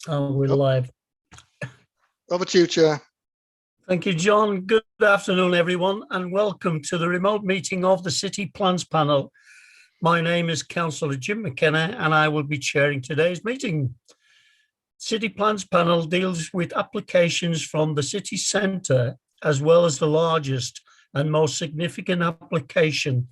Oh, we're live. Over to you, Chair. Thank you, John. Good afternoon, everyone, and welcome to the remote meeting of the City Plans Panel. My name is Councillor Jim McKenna, and I will be chairing today's meeting. City Plans Panel deals with applications from the city centre, as well as the largest and most significant application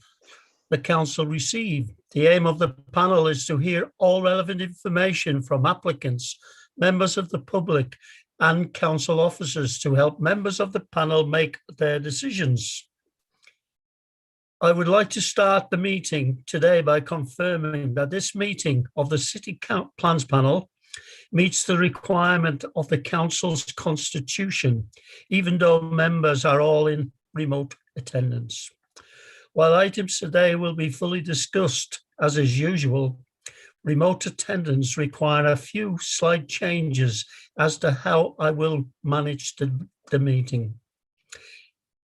the council received. The aim of the panel is to hear all relevant information from applicants, members of the public, and council officers to help members of the panel make their decisions. I would like to start the meeting today by confirming that this meeting of the City Plans Panel meets the requirement of the council's constitution, even though members are all in remote attendance. While items today will be fully discussed, as is usual, remote attendance require a few slight changes as to how I will manage the meeting.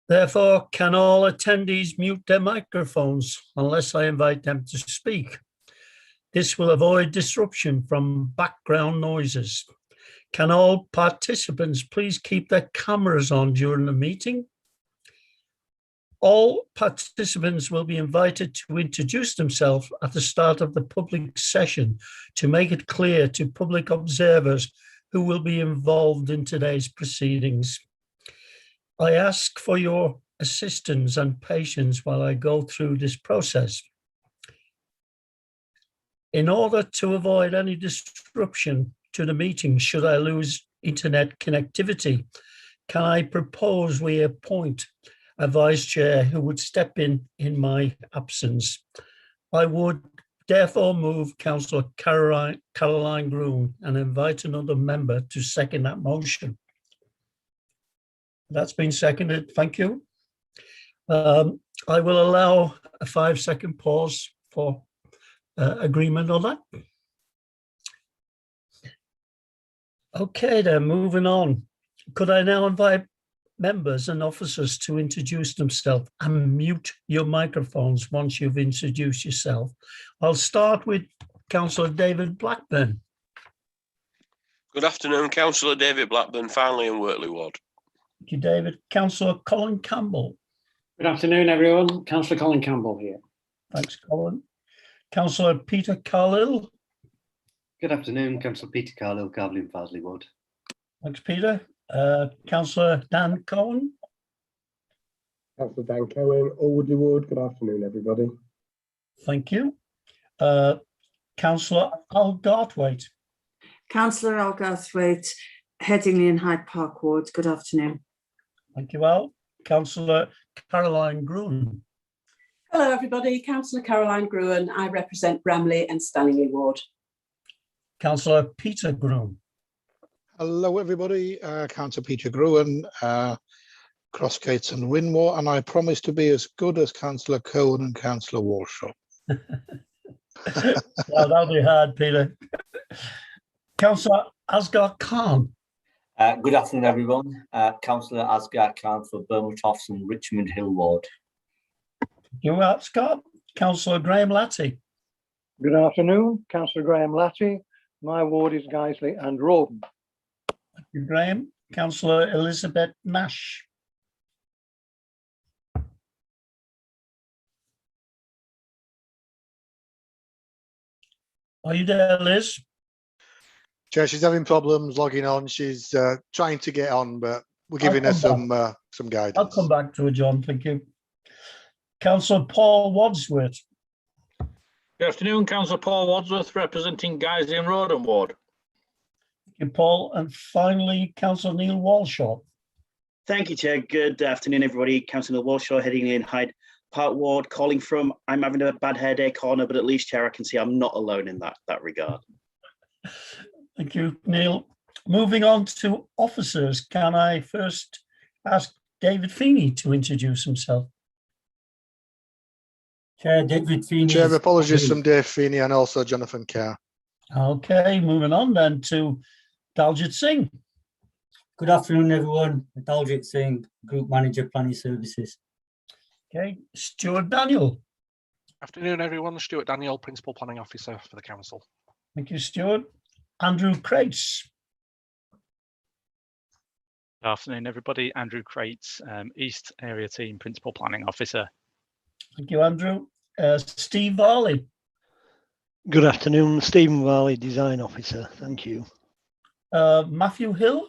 Therefore, can all attendees mute their microphones unless I invite them to speak? This will avoid disruption from background noises. Can all participants please keep their cameras on during the meeting? All participants will be invited to introduce themselves at the start of the public session to make it clear to public observers who will be involved in today's proceedings. I ask for your assistance and patience while I go through this process. In order to avoid any disruption to the meeting, should I lose internet connectivity, can I propose we appoint a vice chair who would step in my absence? I would therefore move Councillor Caroline Groom and invite another member to second that motion. That's been seconded. Thank you. I will allow a 5-second pause for agreement on that. Okay, then moving on. Could I now invite members and officers to introduce themselves and mute your microphones once you've introduced yourself? I'll start with Councillor David Blackburn. Good afternoon, Councillor David Blackburn, Farnley and Wortley Ward. Thank you, David. Councillor Colin Campbell. Good afternoon, everyone. Councillor Colin Campbell here. Thanks, Colin. Councillor Peter Carlill. Good afternoon, Councillor Peter Carlill, Carvely and Farsley Ward. Thanks, Peter. Councillor Dan Cohen. Councillor Dan Cohen, Alwoodley Ward. Good afternoon, everybody. Thank you. Councillor Al Garthwaite. Councillor Al Garthwaite, Headingley and Hyde Park Ward. Good afternoon. Thank you, Al. Councillor Caroline Gruen. Hello, everybody. Councillor Caroline Gruen. I represent Bramley and Stanley Ward. Councillor Peter Gruen. Hello, everybody. Councillor Peter Gruen, Crossgates and Winmore, and I promise to be as good as Councillor Cohen and Councillor Walshaw. Well, that'll be hard, Peter. Councillor Asghar Khan. Good afternoon, everyone. Councillor Asghar Khan for Bramhawk and Richmond Hill Ward. Thank you, Asghar. Councillor Graham Latty. Good afternoon, Councillor Graham Latty. My ward is Guiseley and Rawdon. Thank you, Graham. Councillor Elizabeth Nash. Are you there, Liz? Chair, she's having problems logging on. She's trying to get on, but we're giving her some guidance. I'll come back to her, John. Thank you. Councillor Paul Wadsworth. Good afternoon, Councillor Paul Wadsworth, representing Guiseley and Rawdon Ward. Thank you, Paul. And finally, Councillor Neil Walshaw. Thank you, Chair. Good afternoon, everybody. Councillor Walshaw, Headingley and Hyde Park Ward, calling from, I'm having a bad hair day corner, but at least, Chair, I can see I'm not alone in that regard. Thank you, Neil. Moving on to officers, can I first ask David Feeney to introduce himself? Chair, David Feeney. Chair, apologies from Dave Feeney and also Jonathan Kerr. Okay, moving on then to Daljit Singh. Good afternoon, everyone. Daljit Singh, Group Manager, Planning Services. Okay, Stuart Daniel. Afternoon, everyone. Stuart Daniel, Principal Planning Officer for the Council. Thank you, Stuart. Andrew Crates. Afternoon, everybody. Andrew Crates, East Area Team Principal Planning Officer. Thank you, Andrew. Steve Varley. Good afternoon, Stephen Varley, Design Officer. Thank you. Matthew Hill.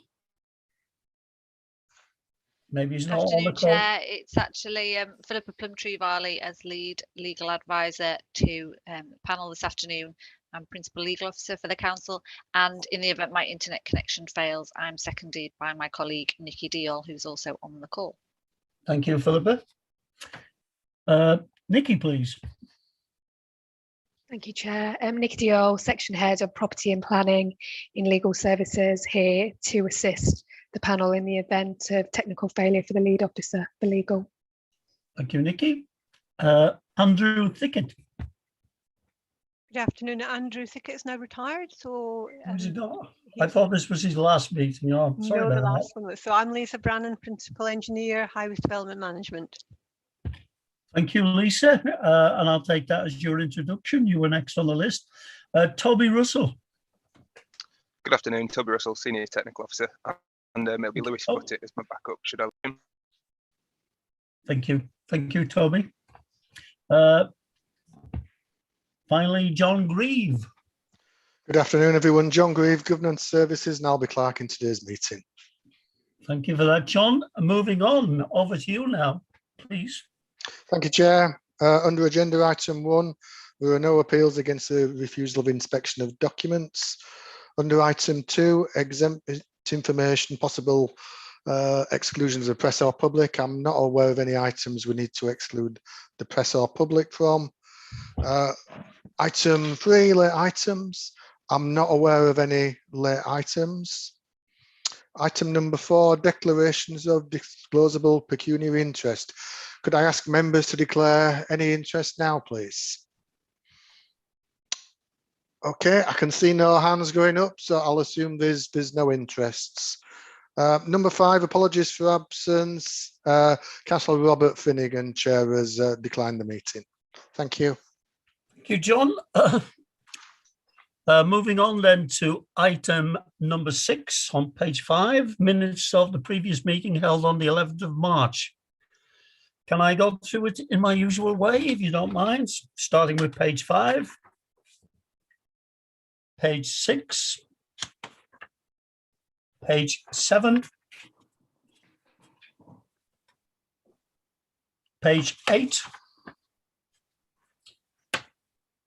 Maybe he's not on the Afternoon, call. Chair. It's actually Philippa Plumtree Varley as lead legal advisor to the panel this afternoon. I'm Principal Legal Officer for the Council, and in the event my internet connection fails, I'm seconded by my colleague Nikki Deal, who's also on the call. Thank you, Philippa. Nikki, please. Thank you, Chair. Nikki Deal, Section Head of Property and Planning in Legal Services, here to assist the panel in the event of technical failure for the lead officer for legal. Thank you, Nikki. Andrew Thickett. Good afternoon. Andrew Thickett's now retired, so Is he not? I thought this was his last meeting. Oh, sorry no, about the that. last one. So I'm Lisa Brannan, Principal Engineer, Highways Development Management. Thank you, Lisa. And I'll take that as your introduction. You were next on the list. Toby Russell. Good afternoon, Toby Russell, Senior Technical Officer. And it'll be Lewis Foote as my backup, should I? Thank you. Thank you, Toby. Finally, John Grieve. Good afternoon, everyone. John Grieve, Governance Services, and I'll be clerking today's meeting. Thank you for that, John. Moving on, over to you now, please. Thank you, Chair. Under agenda item 1, there are no appeals against the refusal of inspection of documents. Under item 2, exempt information, possible exclusions of press or public. I'm not aware of any items we need to exclude the press or public from. Item 3, late items. I'm not aware of any late items. Item number 4, declarations of disclosable pecuniary interest. Could I ask members to declare any interest now, please? Okay, I can see no hands going up, so I'll assume there's no interests. Number 5, apologies for absence. Councillor Robert Finnegan, Chair, has declined the meeting. Thank you. Thank you, John. Moving on then to item number 6 on page 5, minutes of the previous meeting held on the 11th of March. Can I go through it in my usual way, if you don't mind, starting with page 5, page 6, page 7, page 8,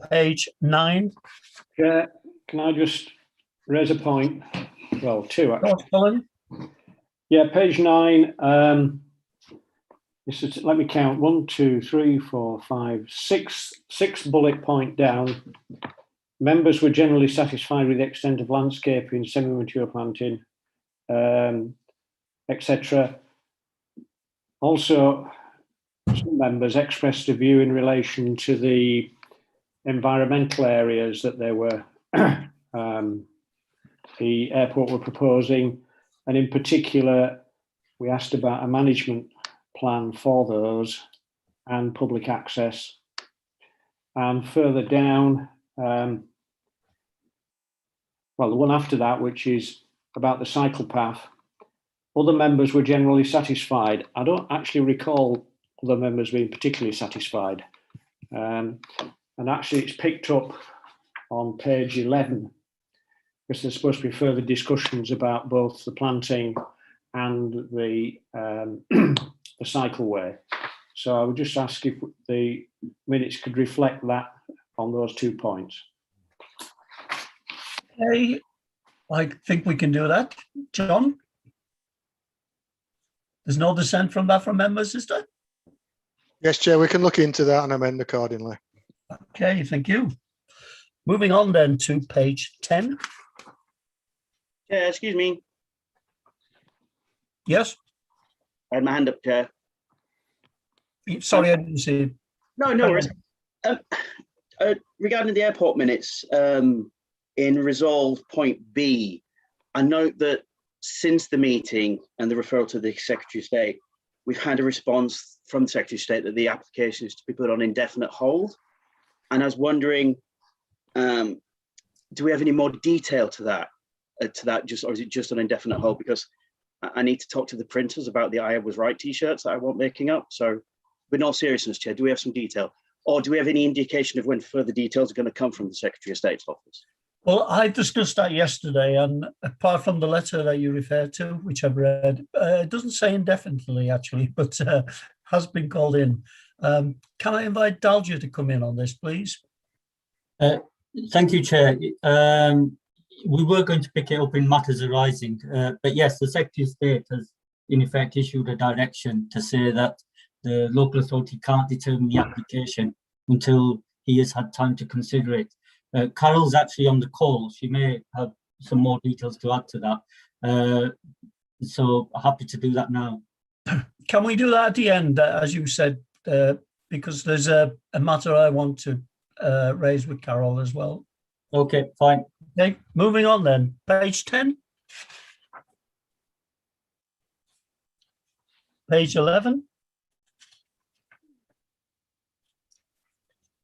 page 9. Chair, can I just raise a point? Well, 2 actually. Colin? Yeah, page 9. This is, let me count, 1, 2, 3, 4, 5, 6 bullet point down. Members were generally satisfied with the extent of landscaping, semi-mature planting, etc. Also, some members expressed a view in relation to the environmental areas that they were the airport were proposing, and in particular we asked about a management plan for those and public access. And further down, well, the one after that, which is about the cycle path, other members were generally satisfied. I don't actually recall other members being particularly satisfied. And actually it's picked up on page 11, because there's supposed to be further discussions about both the planting and the cycleway. So I would just ask if the minutes could reflect that on those 2 points. Okay, I think we can do that. John? There's no dissent from that from members, is there? Yes, Chair, we can look into that and amend accordingly. Okay, thank you. Moving on then to page 10. Yeah, excuse me. Yes? I had my hand up, Chair. Sorry, I didn't see you. No worries. Regarding the airport minutes, in resolve point B, I note that since the meeting and the referral to the Secretary of State, we've had a response from the Secretary of State that the application is to be put on indefinite hold. And I was wondering, do we have any more detail to that? Or is it just on indefinite hold? Because I need to talk to the printers about the I Was Right t-shirts that I want making up. So with all seriousness, Chair, do we have some detail? Or do we have any indication of when further details are going to come from the Secretary of State's office? Well, I discussed that yesterday, and apart from the letter that you referred to, which I've read, it doesn't say indefinitely, actually, but has been called in. Can I invite Dalgia to come in on this, please? Thank you, Chair. We were going to pick it up in matters arising, but yes, the Secretary of State has in effect issued a direction to say that the local authority can't determine the application until he has had time to consider it. Carol's actually on the call. She may have some more details to add to that. So happy to do that now. Can we do that at the end, as you said, because there's a matter I want to raise with Carol as well. Okay, fine. Okay, moving on then. Page 10. Page 11.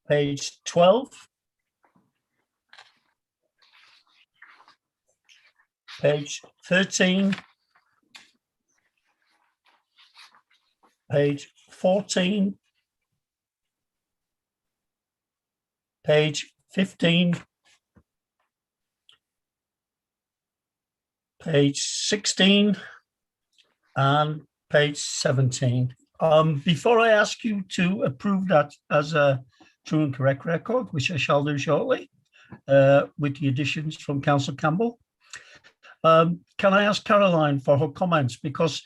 Page 12. Page 13. Page 14. Page 15. Page 16 and page 17. Before I ask you to approve that as a true and correct record, which I shall do shortly, with the additions from Councillor Campbell, can I ask Caroline for her comments? Because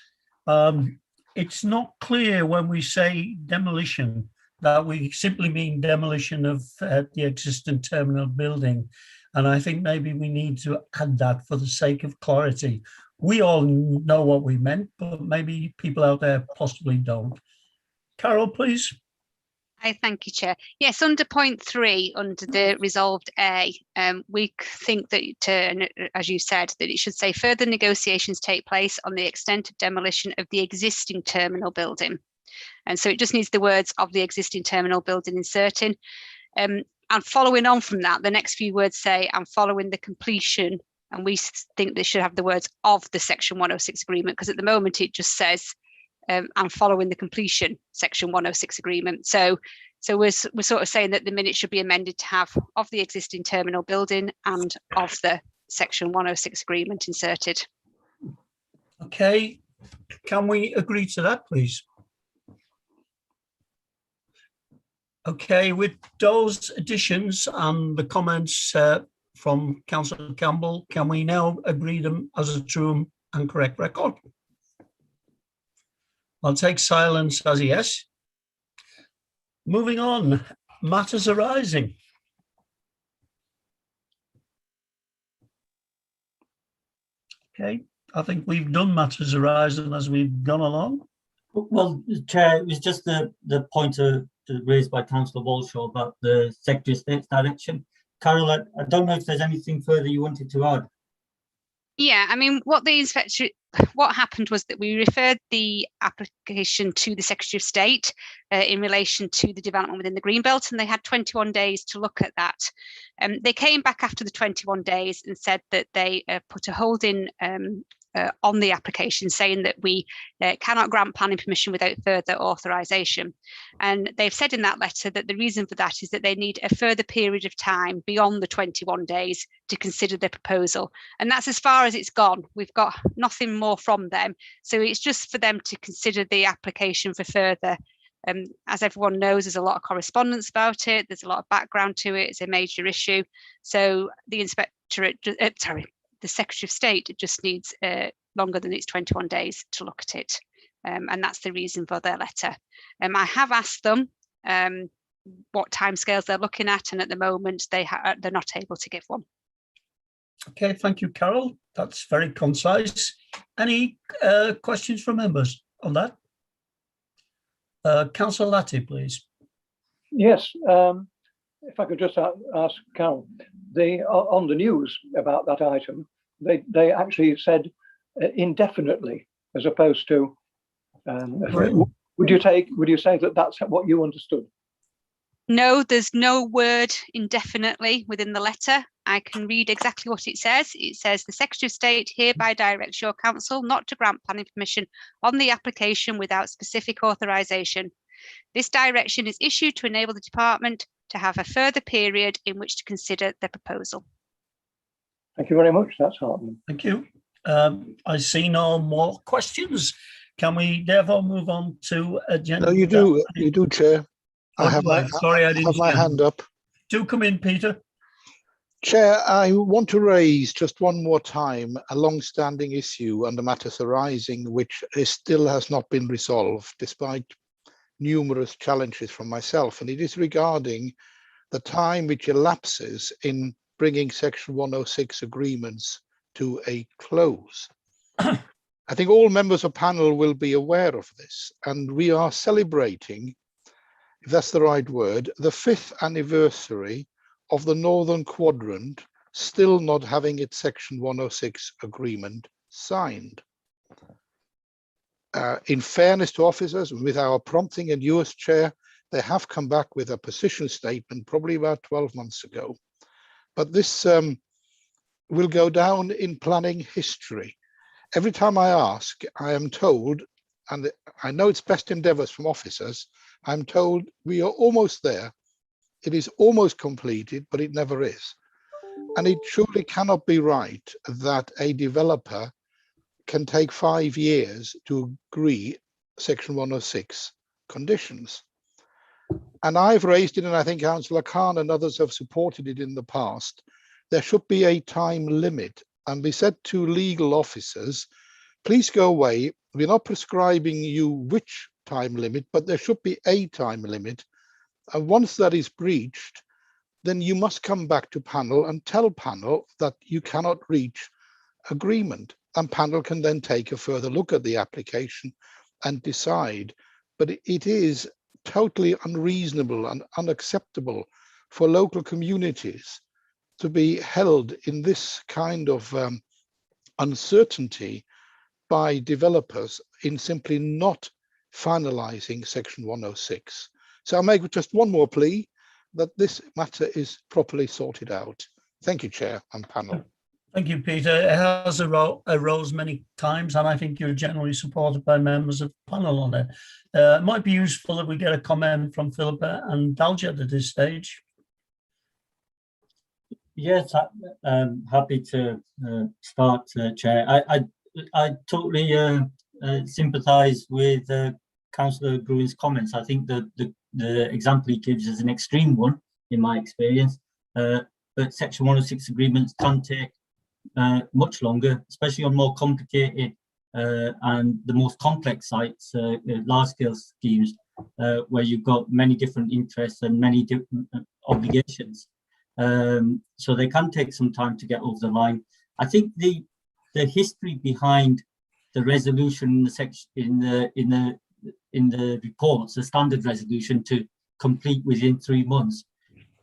it's not clear when we say demolition that we simply mean demolition of the existing terminal building. And I think maybe we need to add that for the sake of clarity. We all know what we meant, but maybe people out there possibly don't. Carol, please. Hi, thank you, Chair. Yes, under point 3, under the resolved A, we think that, as you said, that it should say further negotiations take place on the extent of demolition of the existing terminal building. And so it just needs the words of the existing terminal building inserted. And following on from that, the next few words say, and following the completion, and we think they should have the words of the Section 106 agreement, because at the moment it just says, and following the completion, Section 106 agreement. So we're sort of saying that the minute should be amended to have of the existing terminal building and of the Section 106 agreement inserted. Okay, can we agree to that, please? Okay, with those additions and the comments from Councillor Campbell, can we now agree them as a true and correct record? I'll take silence as a yes. Moving on, matters arising. Okay, I think we've done matters arising as we've gone along. Well, Chair, it was just the point raised by Councillor Walshaw about the Secretary of State's direction. Carol, I don't know if there's anything further you wanted to add. Yeah, I mean, what happened was that we referred the application to the Secretary of State in relation to the development within the Greenbelt, and they had 21 days to look at that. They came back after the 21 days and said that they put a hold in on the application, saying that we cannot grant planning permission without further authorisation. And they've said in that letter that the reason for that is that they need a further period of time beyond the 21 days to consider the proposal. And that's as far as it's gone. We've got nothing more from them. So it's just for them to consider the application for further. As everyone knows, there's a lot of correspondence about it. There's a lot of background to it. It's a major issue. So the the Secretary of State just needs longer than its 21 days to look at it. And that's the reason for their letter. I have asked them what timescales they're looking at, and at the moment they're not able to give one. Okay, thank you, Carol. That's very concise. Any questions from members on that? Councillor Latty, please. Yes, if I could just ask Carol, on the news about that item, they actually said indefinitely, as opposed to. Would you say that that's what you understood? No, there's no word indefinitely within the letter. I can read exactly what it says. It says the Secretary of State hereby directs your council not to grant planning permission on the application without specific authorisation. This direction is issued to enable the department to have a further period in which to consider the proposal. Thank you very much. That's heartening. Thank you. I see no more questions. Can we therefore move on to agenda? No, you do, Chair. I have my hand up. Do come in, Peter. Chair, I want to raise just one more time a long-standing issue under matters arising, which still has not been resolved, despite numerous challenges from myself, and it is regarding the time which elapses in bringing Section 106 agreements to a close. I think all members of panel will be aware of this, and we are celebrating, if that's the right word, the 5th anniversary of the Northern Quadrant still not having its Section 106 agreement signed. In fairness to officers, with our prompting and yours, Chair, they have come back with a position statement probably about 12 months ago. But this will go down in planning history. Every time I ask, I am told, and I know it's best endeavours from officers, I'm told we are almost there. It is almost completed, but it never is. And it surely cannot be right that a developer can take 5 years to agree Section 106 conditions. And I've raised it, and I think Councillor Khan and others have supported it in the past. There should be a time limit, and we said to legal officers, please go away. We're not prescribing you which time limit, but there should be a time limit. And once that is breached, then you must come back to panel and tell panel that you cannot reach agreement. And panel can then take a further look at the application and decide. But it is totally unreasonable and unacceptable for local communities to be held in this kind of uncertainty by developers in simply not finalizing Section 106. So I'll make just one more plea that this matter is properly sorted out. Thank you, Chair and panel. Thank you, Peter. It has arose many times, and I think you're generally supported by members of the panel on it. It might be useful if we get a comment from Philippa and Daljet at this stage. Yes, I'm happy to start, Chair. I totally sympathise with Councillor Grewin's comments. I think that the example he gives is an extreme one, in my experience. But Section 106 agreements can take much longer, especially on more complicated and the most complex sites, large-scale schemes, where you've got many different interests and many different obligations. So they can take some time to get over the line. I think the history behind the resolution in the section in the reports, the standard resolution to complete within 3 months,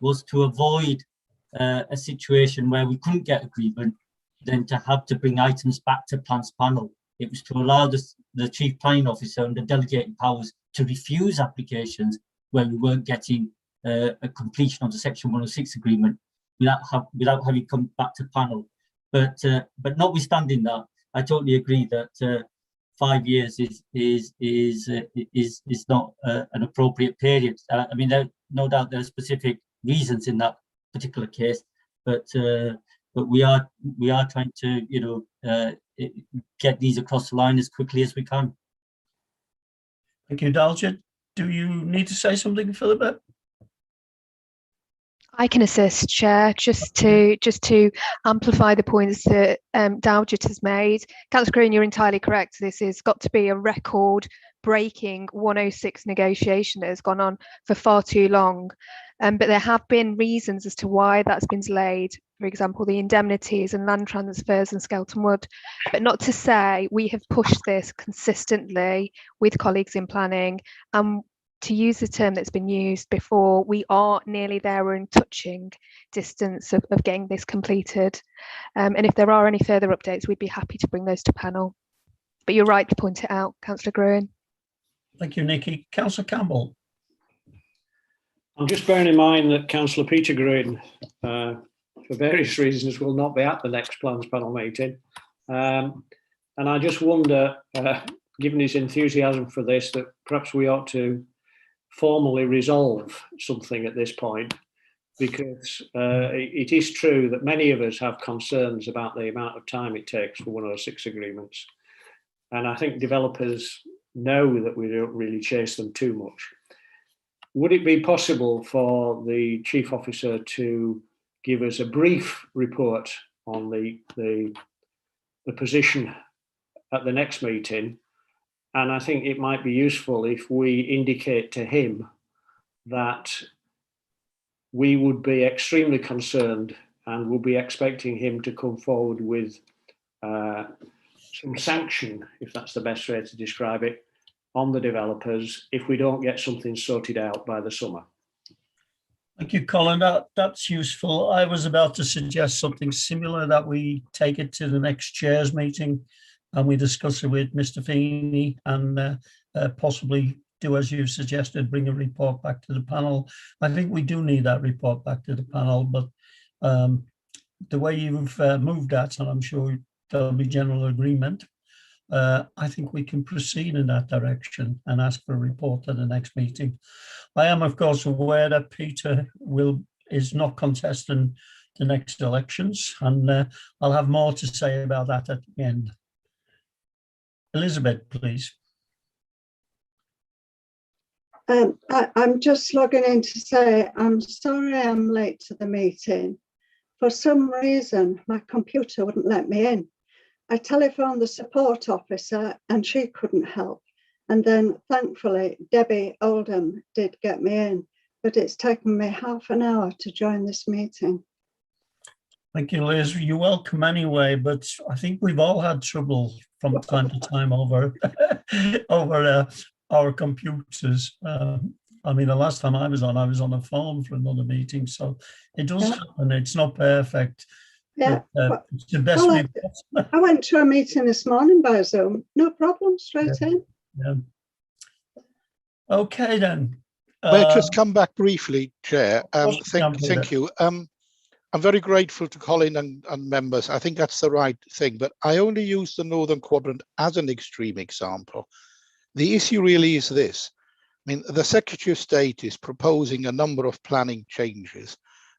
was to avoid a situation where we couldn't get agreement, then to have to bring items back to plans panel. It was to allow the chief planning officer under delegated powers to refuse applications where we weren't getting a completion of the Section 106 agreement without having come back to panel. But notwithstanding that, I totally agree that 5 years is not an appropriate period. I mean, no doubt there are specific reasons in that particular case, but we are trying to get these across the line as quickly as we can. Thank you, Daljet. Do you need to say something, Philippa? I can assist, Chair, just to amplify the points that Daljet has made. Councillor Green, you're entirely correct. This has got to be a record-breaking 106 negotiation that has gone on for far too long. But there have been reasons as to why that's been delayed. For example, the indemnities and land transfers and Skelton Wood. But not to say we have pushed this consistently with colleagues in planning, and to use the term that's been used before, we are nearly there. We're in touching distance of getting this completed. And if there are any further updates, we'd be happy to bring those to panel. But you're right to point it out, Councillor Grewin. Thank you, Nikki. Councillor Campbell. I'm just bearing in mind that Councillor Peter Grewin for various reasons, will not be at the next Plans panel meeting. And I just wonder, given his enthusiasm for this, that perhaps we ought to formally resolve something at this point, because it is true that many of us have concerns about the amount of time it takes for 106 agreements. And I think developers know that we don't really chase them too much. Would it be possible for the Chief Officer to give us a brief report on the position at the next meeting? And I think it might be useful if we indicate to him that we would be extremely concerned and will be expecting him to come forward with some sanction, if that's the best way to describe it, on the developers if we don't get something sorted out by the summer. Thank you, Colin. That's useful. I was about to suggest something similar, that we take it to the next chairs meeting and we discuss it with Mr. Feeney and possibly do as you suggested, bring a report back to the panel. I think we do need that report back to the panel, but the way you've moved that, and I'm sure there'll be general agreement, I think we can proceed in that direction and ask for a report at the next meeting. I am, of course, aware that Peter is not contesting the next elections, and I'll have more to say about that at the end. Elizabeth, please. I'm just logging in to say I'm sorry I'm late to the meeting. For some reason, my computer wouldn't let me in. I telephoned the support officer and she couldn't help. And then thankfully, Debbie Oldham did get me in, but it's taken me half an hour to join this meeting. Thank you, Liz. You're welcome anyway, but I think we've all had trouble from time to time over our computers. I mean, the last time I was on a phone for another meeting, so it does happen. It's not perfect. Yeah, but, it's the best I went to a meeting this morning by Zoom. No problem, straight in. Yeah. Okay then. May I just come back briefly, Chair? Thank you. I'm very grateful to Colin and members. I think that's the right thing, but I only use the Northern Quadrant as an extreme example. The issue really is this. I mean, the Secretary of State is proposing a number of planning changes,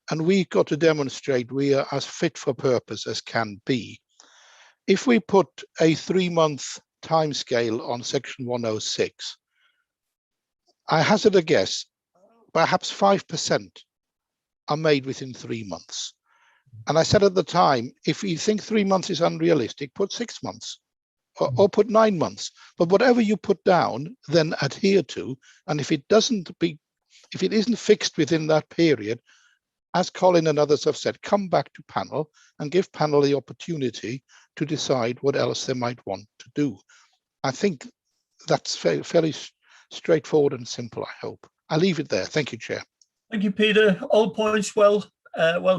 and we've got to demonstrate we are as fit for purpose as can be. If we put a 3-month timescale on Section 106, I hazard a guess, perhaps 5% are made within 3 months. And I said at the time, if you think 3 months is unrealistic, put 6 months or put 9 months. But whatever you put down, then adhere to. And if it isn't fixed within that period, as Colin and others have said, come back to panel and give panel the opportunity to decide what else they might want to do. I think that's fairly straightforward and simple, I hope. I'll leave it there. Thank you, Chair. Thank you, Peter. All points well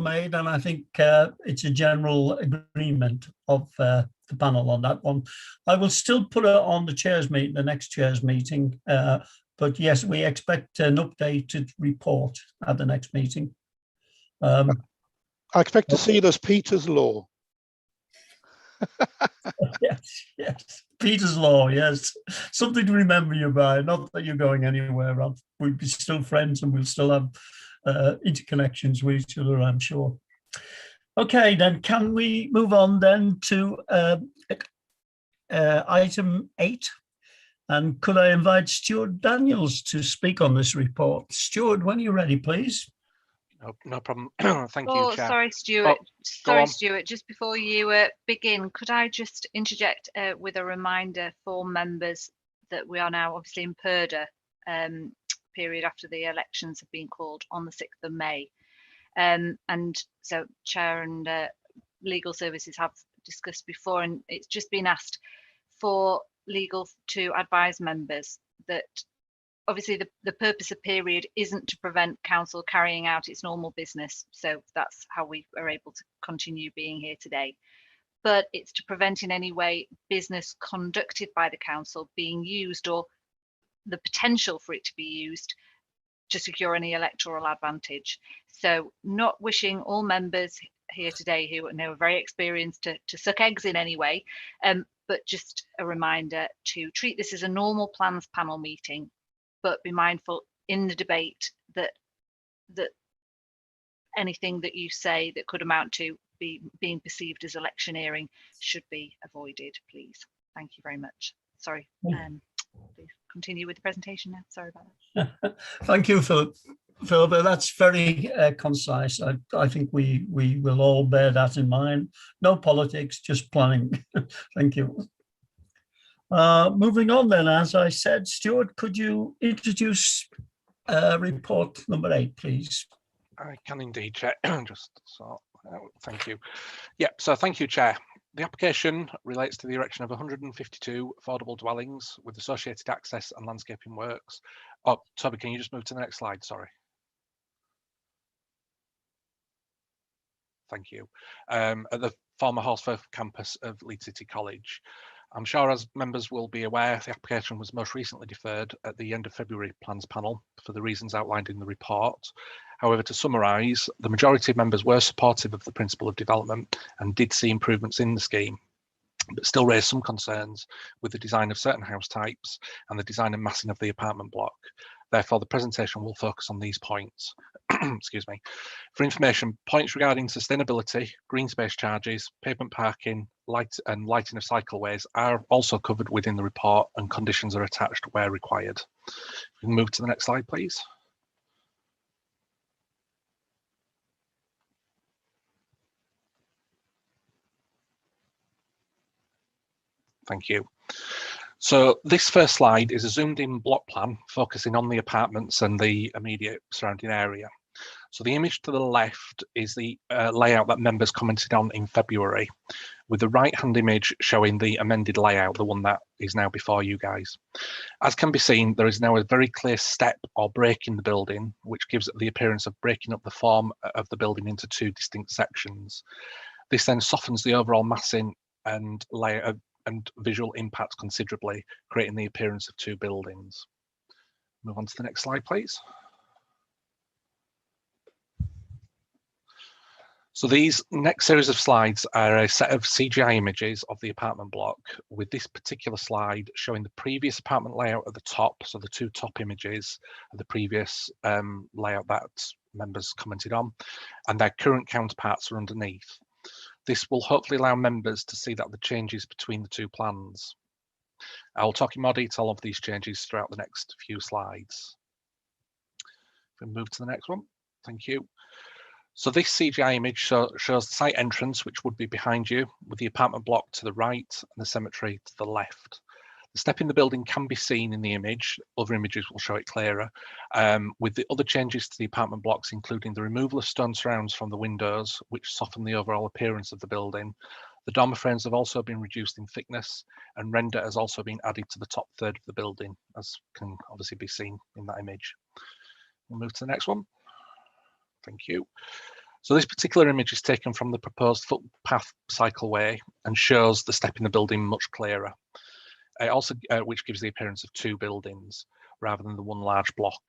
made, and I think it's a general agreement of the panel on that one. I will still put it on the chairs meeting, the next chairs meeting, but yes, we expect an updated report at the next meeting. I expect to see it as Peter's Law. Yes, Peter's Law, yes. Something to remember you by, not that you're going anywhere. We'll be still friends and we'll still have interconnections with each other, I'm sure. Okay, then can we move on then to item 8? And could I invite Stuart Daniels to speak on this report? Stuart, when you're ready, please. No problem. Thank you, Chair. Sorry, Stuart. Stuart, just before you begin, could I just interject with a reminder for members that we are now obviously in purdah period after the elections have been called on the 6th of May. And so Chair and Legal Services have discussed before, and it's just been asked for legal to advise members that obviously the purpose of period isn't to prevent council carrying out its normal business. So that's how we are able to continue being here today. But it's to prevent in any way business conducted by the council being used, or the potential for it to be used, to secure any electoral advantage. So not wishing all members here today who are very experienced to suck eggs in any way, but just a reminder to treat this as a normal plans panel meeting, but be mindful in the debate that anything that you say that could amount to being perceived as electioneering should be avoided, please. Thank you very much. Sorry. Please continue with the presentation now. Sorry about that. Thank you, Philip. That's very concise. I think we will all bear that in mind. No politics, just planning. Thank you. Moving on then, as I said, Stuart, could you introduce report number 8, please? I can indeed, Chair. Just so, thank you. Yeah, so thank you, Chair. The application relates to the erection of 152 affordable dwellings with associated access and landscaping works. Oh, Toby, can you just move to the next slide? Sorry. Thank you. At the former Horsforth campus of Leeds City College. I'm sure as members will be aware, the application was most recently deferred at the end of February plans panel for the reasons outlined in the report. However, to summarise, the majority of members were supportive of the principle of development and did see improvements in the scheme, but still raised some concerns with the design of certain house types and the design and massing of the apartment block. Therefore, the presentation will focus on these points. Excuse me. For information, points regarding sustainability, green space charges, pavement parking, lighting of cycleways are also covered within the report, and conditions are attached where required. We can move to the next slide, please. Thank you. So this first slide is a zoomed in block plan focusing on the apartments and the immediate surrounding area. So the image to the left is the layout that members commented on in February, with the right hand image showing the amended layout, the one that is now before you guys. As can be seen, there is now a very clear step or break in the building, which gives it the appearance of breaking up the form of the building into 2 distinct sections. This then softens the overall massing and layout and visual impact considerably, creating the appearance of 2 buildings. Move on to the next slide, please. So these next series of slides are a set of CGI images of the apartment block, with this particular slide showing the previous apartment layout at the top, so the 2 top images of the previous layout that members commented on, and their current counterparts are underneath. This will hopefully allow members to see that the changes between the 2 plans. I will talk in more detail of these changes throughout the next few slides. If we move to the next one, thank you. So this CGI image shows the site entrance, which would be behind you, with the apartment block to the right and the cemetery to the left. The step in the building can be seen in the image. Other images will show it clearer, with the other changes to the apartment blocks, including the removal of stone surrounds from the windows, which soften the overall appearance of the building. The dormer frames have also been reduced in thickness, and render has also been added to the top third of the building, as can obviously be seen in that image. We'll move to the next one. Thank you. So this particular image is taken from the proposed footpath cycleway and shows the step in the building much clearer. Also, which gives the appearance of 2 buildings rather than the 1 large block.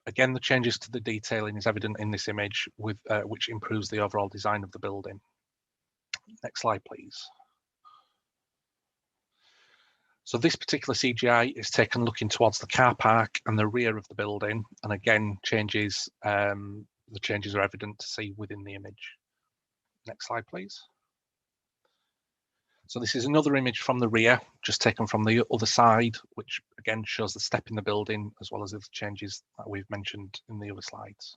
Again, the changes to the detailing is evident in this image, with which improves the overall design of the building. Next slide, please. So this particular CGI is taken looking towards the car park and the rear of the building, and again, the changes are evident to see within the image. Next slide, please. So this is another image from the rear, just taken from the other side, which again shows the step in the building, as well as the changes that we've mentioned in the other slides.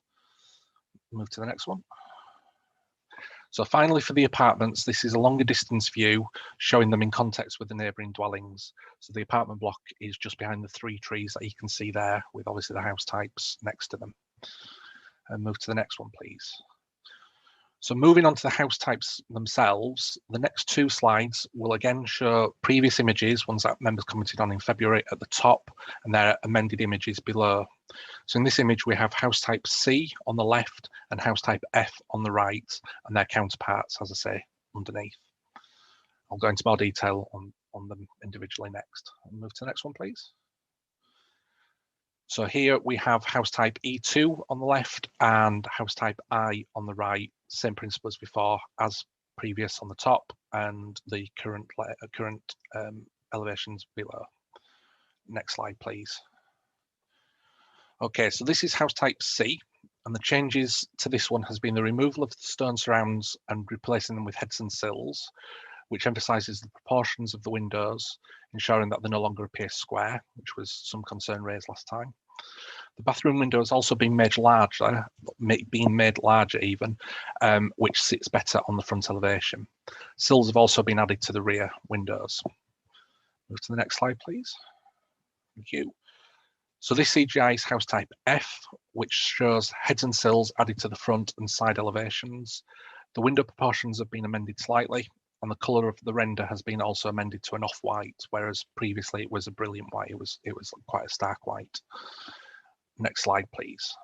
Move to the next one. So finally, for the apartments, this is a longer distance view showing them in context with the neighbouring dwellings. So the apartment block is just behind the 3 trees that you can see there, with obviously the house types next to them. And move to the next one, please. So moving on to the house types themselves, the next 2 slides will again show previous images, ones that members commented on in February at the top, and their amended images below. So in this image, we have house type C on the left and house type F on the right, and their counterparts, as I say, underneath. I'll go into more detail on them individually next. I'll move to the next one, please. So here we have house type E2 on the left and house type I on the right. Same principle as before, as previous on the top, and the current elevations below. Next slide, please. Okay, so this is house type C, and the changes to this one has been the removal of the stone surrounds and replacing them with heads and sills, which emphasises the proportions of the windows, ensuring that they no longer appear square, which was some concern raised last time. The bathroom window has also been made larger, even, which sits better on the front elevation. Sills have also been added to the rear windows. Move to the next slide, please. Thank you. So this CGI is house type F, which shows heads and sills added to the front and side elevations. The window proportions have been amended slightly, and the colour of the render has been also amended to an off-white, whereas previously it was a brilliant white. It was quite a stark white. Next slide, please.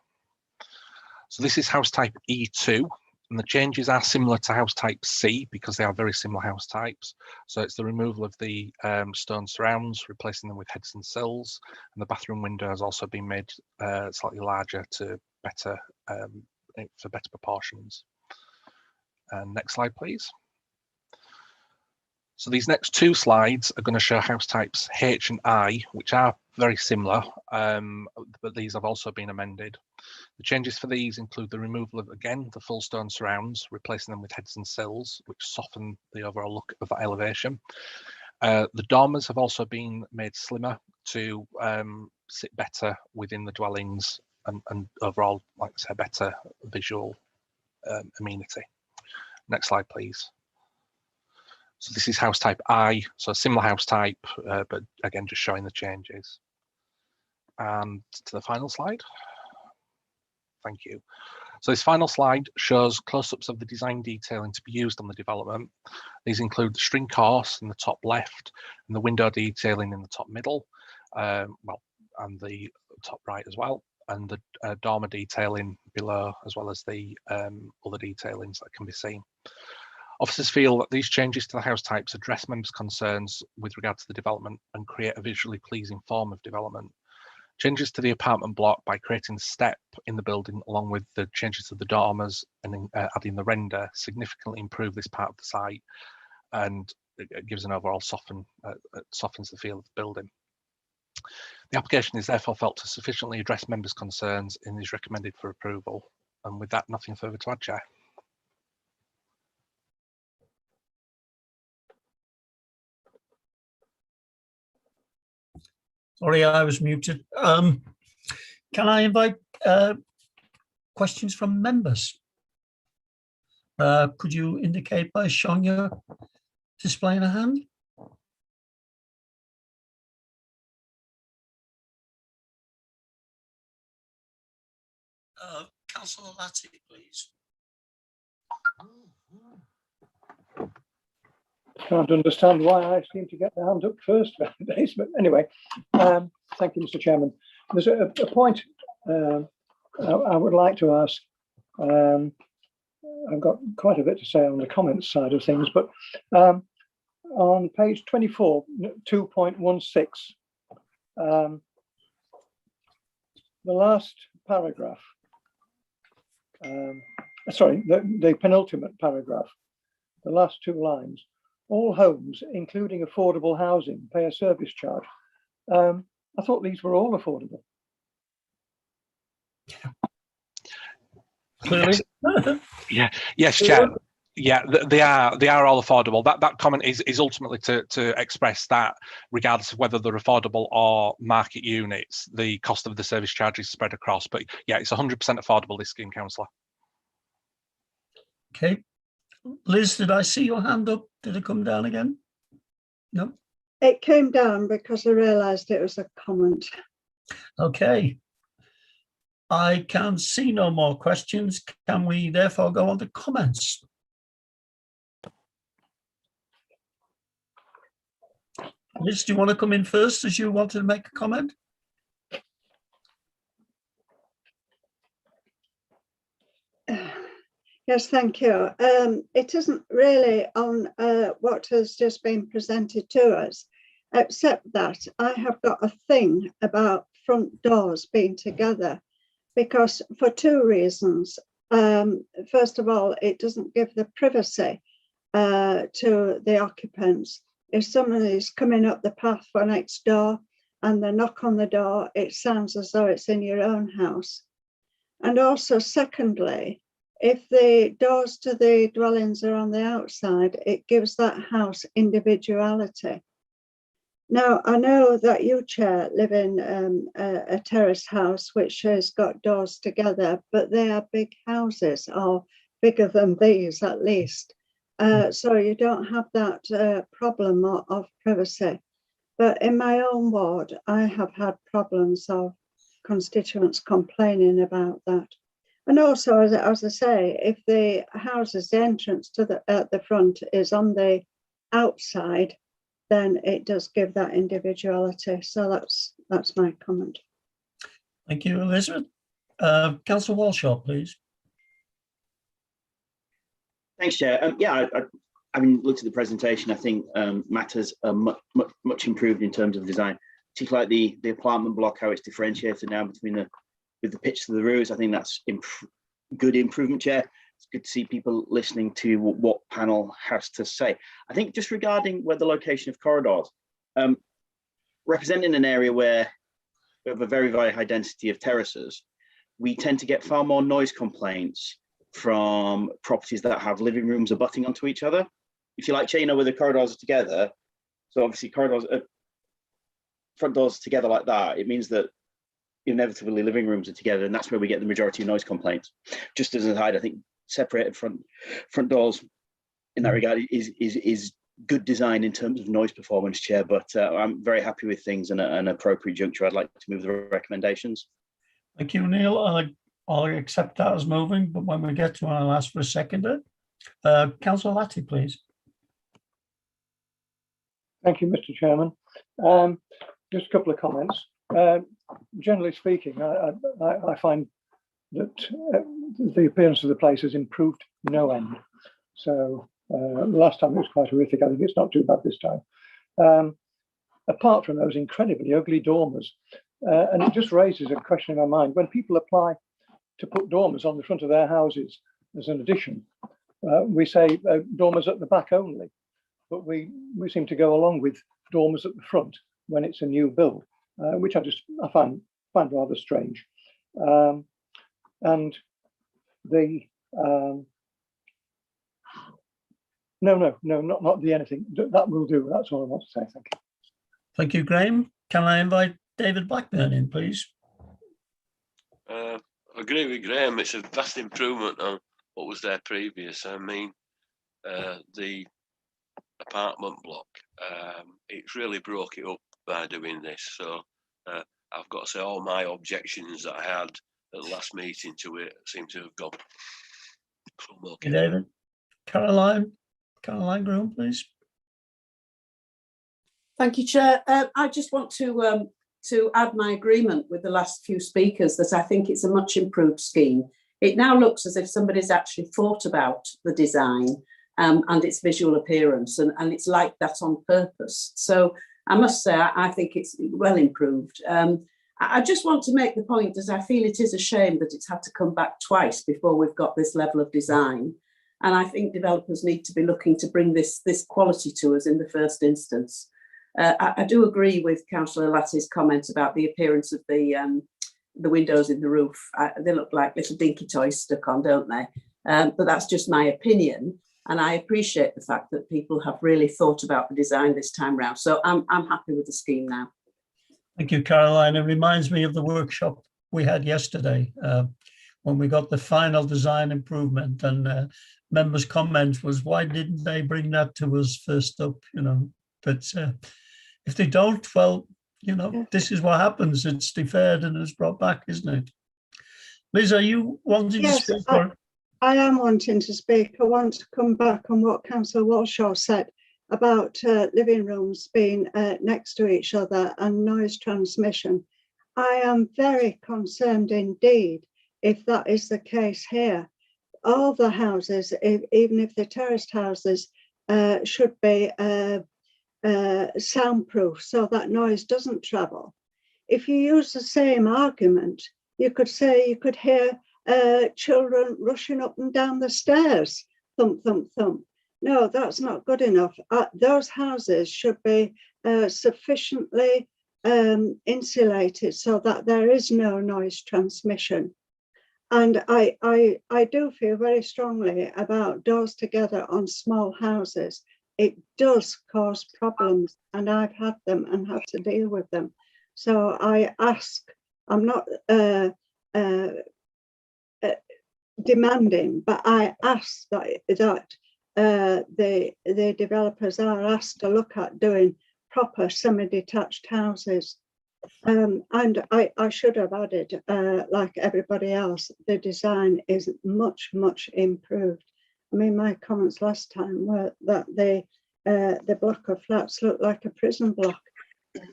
So this is house type E2, and the changes are similar to house type C because they are very similar house types. So it's the removal of the stone surrounds, replacing them with heads and sills, and the bathroom window has also been made slightly larger to for better proportions. Next slide, please. So these next two slides are going to show house types H and I, which are very similar, but these have also been amended. The changes for these include the removal of, again, the full stone surrounds, replacing them with heads and sills, which soften the overall look of that elevation. The dormers have also been made slimmer to sit better within the dwellings and overall, like I said, better visual amenity. Next slide, please. So this is house type I, so a similar house type, but again, just showing the changes. And to the final slide. Thank you. So this final slide shows close-ups of the design detailing to be used on the development. These include the string course in the top left and the window detailing in the top middle, and the top right as well, and the dormer detailing below, as well as the other detailings that can be seen. Officers feel that these changes to the house types address members' concerns with regard to the development and create a visually pleasing form of development. Changes to the apartment block by creating the step in the building along with the changes to the dormers and adding the render significantly improve this part of the site, and it gives an overall softens the feel of the building. The application is therefore felt to sufficiently address members' concerns and is recommended for approval. And with that, nothing further to add, Chair. Sorry, I was muted. Can I invite questions from members? Could you indicate by showing your displaying a hand? Councillor Latty, please. Can't understand why I seem to get the hand up first nowadays, but anyway, thank you, Mr. Chairman. There's a point I would like to ask. I've got quite a bit to say on the comments side of things, but on page 24, 2.16, the last paragraph, sorry, the penultimate paragraph, the last two lines. All homes, including affordable housing, pay a service charge. I thought these were all affordable. Clearly. Yes, Chair. Yeah, they are all affordable. That comment is ultimately to express that regardless of whether they're affordable or market units, the cost of the service charge is spread across. But yeah, it's 100% affordable, this scheme, Councillor. Okay. Liz, did I see your hand up? Did it come down again? No. It came down because I realised it was a comment. Okay. I can see no more questions. Can we therefore go on to comments? Liz, do you want to come in first as you wanted to make a comment? Yes, thank you. It isn't really on what has just been presented to us, except that I have got a thing about front doors being together, because for two reasons. First of all, it doesn't give the privacy to the occupants. If somebody's coming up the path for next door and they knock on the door, it sounds as though it's in your own house. And also, secondly, if the doors to the dwellings are on the outside, it gives that house individuality. Now, I know that you, Chair, live in a terraced house which has got doors together, but they are big houses, or bigger than these at least. So you don't have that problem of privacy. But in my own ward, I have had problems of constituents complaining about that. And also, as I say, if the houses, the entrance to the front is on the outside, then it does give that individuality. So that's my comment. Thank you, Elizabeth. Councillor Walshaw, please. Thanks, Chair. Yeah, having looked at the presentation, I think matters are much improved in terms of design, particularly like the apartment block, how it's differentiated now between with the pitch to the roofs. I think that's good improvement, Chair. It's good to see people listening to what panel has to say. I think just regarding where the location of corridors, representing an area where we have a very, very high density of terraces, we tend to get far more noise complaints from properties that have living rooms abutting onto each other. If you like, Chair, you know, where the corridors are together, so obviously corridors, front doors together like that, it means that inevitably living rooms are together, and that's where we get the majority of noise complaints. Just as an aside, I think separated front doors in that regard is good design in terms of noise performance, Chair, but I'm very happy with things, and an appropriate juncture I'd like to move the recommendations. Thank you, Neil. I'll accept that as moving, but when we get to it, I'll ask for a seconder. Councillor Latty, please. Thank you, Mr. Chairman. Just a couple of comments. Generally speaking, I find that the appearance of the place has improved no end. So last time it was quite horrific. I think it's not too bad this time. Apart from those incredibly ugly dormers, and it just raises a question in my mind. When people apply to put dormers on the front of their houses as an addition, we say dormers at the back only, but we seem to go along with dormers at the front when it's a new build, which I find rather strange. And the no, not the anything. That will do. That's all I want to say. Thank you. Thank you, Graham. Can I invite David Blackburn in, please? I agree with Graham. It's a vast improvement on what was there previous. I mean, the apartment block, it's really broke it up by doing this. So I've got to say all my objections that I had at the last meeting to it seem to have gone. Okay, David. Caroline Groom, please. Thank you, Chair. I just want to add my agreement with the last few speakers that I think it's a much improved scheme. It now looks as if somebody's actually thought about the design and its visual appearance, and it's like that on purpose. So I must say, I think it's well improved. I just want to make the point that I feel it is a shame that it's had to come back twice before we've got this level of design. And I think developers need to be looking to bring this quality to us in the first instance. I do agree with Councillor Latty's comment about the appearance of the windows in the roof. They look like little dinky toys stuck on, don't they? But that's just my opinion. And I appreciate the fact that people have really thought about the design this time round. So I'm happy with the scheme now. Thank you, Caroline. It reminds me of the workshop we had yesterday when we got the final design improvement, and members' comment was, why didn't they bring that to us first up, you know? But if they don't, well, you know, this is what happens. It's deferred and it's brought back, isn't it? Liz, are you wanting to speak? I am wanting to speak. I want to come back on what Councillor Walshaw said about living rooms being next to each other and noise transmission. I am very concerned indeed if that is the case here. All the houses, even if they're terraced houses, should be soundproof so that noise doesn't travel. if you use the same argument, you could say you could hear children rushing up and down the stairs, thump, thump, thump. No, that's not good enough. Those houses should be sufficiently insulated so that there is no noise transmission. And I do feel very strongly about doors together on small houses. It does cause problems, and I've had them and had to deal with them. So I ask, I'm not demanding, but I ask that the developers are asked to look at doing proper semi-detached houses. And I should have added, like everybody else, the design is much, much improved. I mean, my comments last time were that the block of flats looked like a prison block.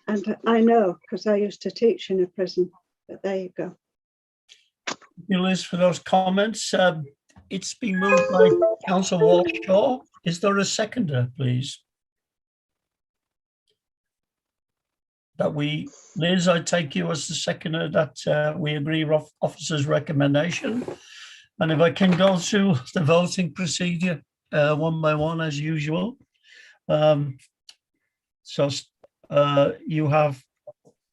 And I know, because I used to teach in a prison, but there you go. Thank you, Liz, for those comments. It's been moved by Councillor Walshaw. Is there a seconder, please? Liz, I take you as the seconder that we agree with officer's recommendation. And if I can go through the voting procedure one by one as usual. You have,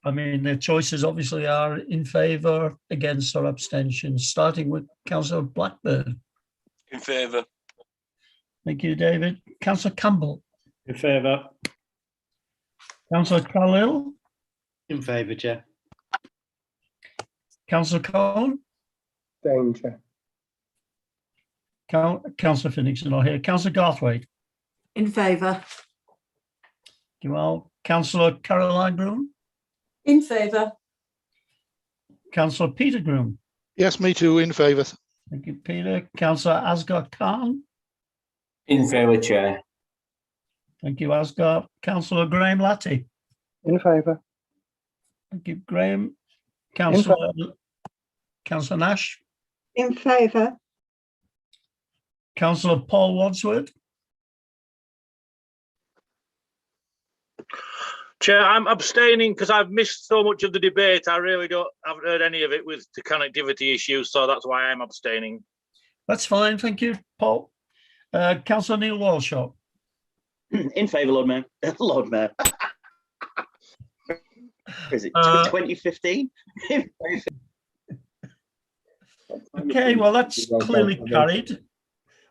I mean, the choices obviously are in favour, against or abstention, starting with Councillor Blackburn. In favour. Thank you, David. Councillor Campbell. In favour. Councillor Colin. In favour, Chair. Councillor Colin. Danger. Councillor Phoenix not here. Councillor Garthwaite. In favour. Thank you all. Councillor Caroline Groom. In favour. Councillor Peter Groom. Yes, me too, in favour. Thank you, Peter. Councillor Asghar Khan. In favour, Chair. Thank you, Asghar. Councillor Graham Latty. In favour. Thank you, Graham. Councillor Nash. In favour. Councillor Paul Wadsworth. Chair, I'm abstaining because I've missed so much of the debate. I really haven't heard any of it with the connectivity issues, so that's why I'm abstaining. That's fine, thank you, Paul. Councillor Neil Walshaw. In favour, Lord Mayor. Lord Mayor. Is it 2015? Okay, well, that's clearly carried.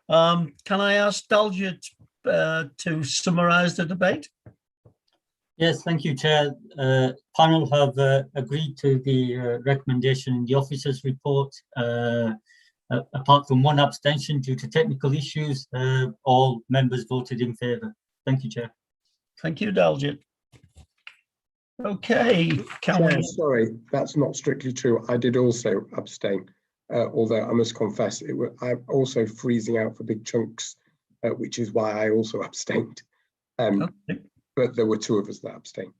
Can I ask Dalgett to summarise the debate? Yes, thank you, Chair. Panel have agreed to the recommendation in the officer's report. Apart from one abstention due to technical issues, all members voted in favour. Thank you, Chair. Thank you, Dalgett. Okay, Chair, sorry, that's not strictly true. I did also abstain, although I must confess I'm also freezing out for big chunks, which is why I also abstained. Okay. But there were two of us that abstained.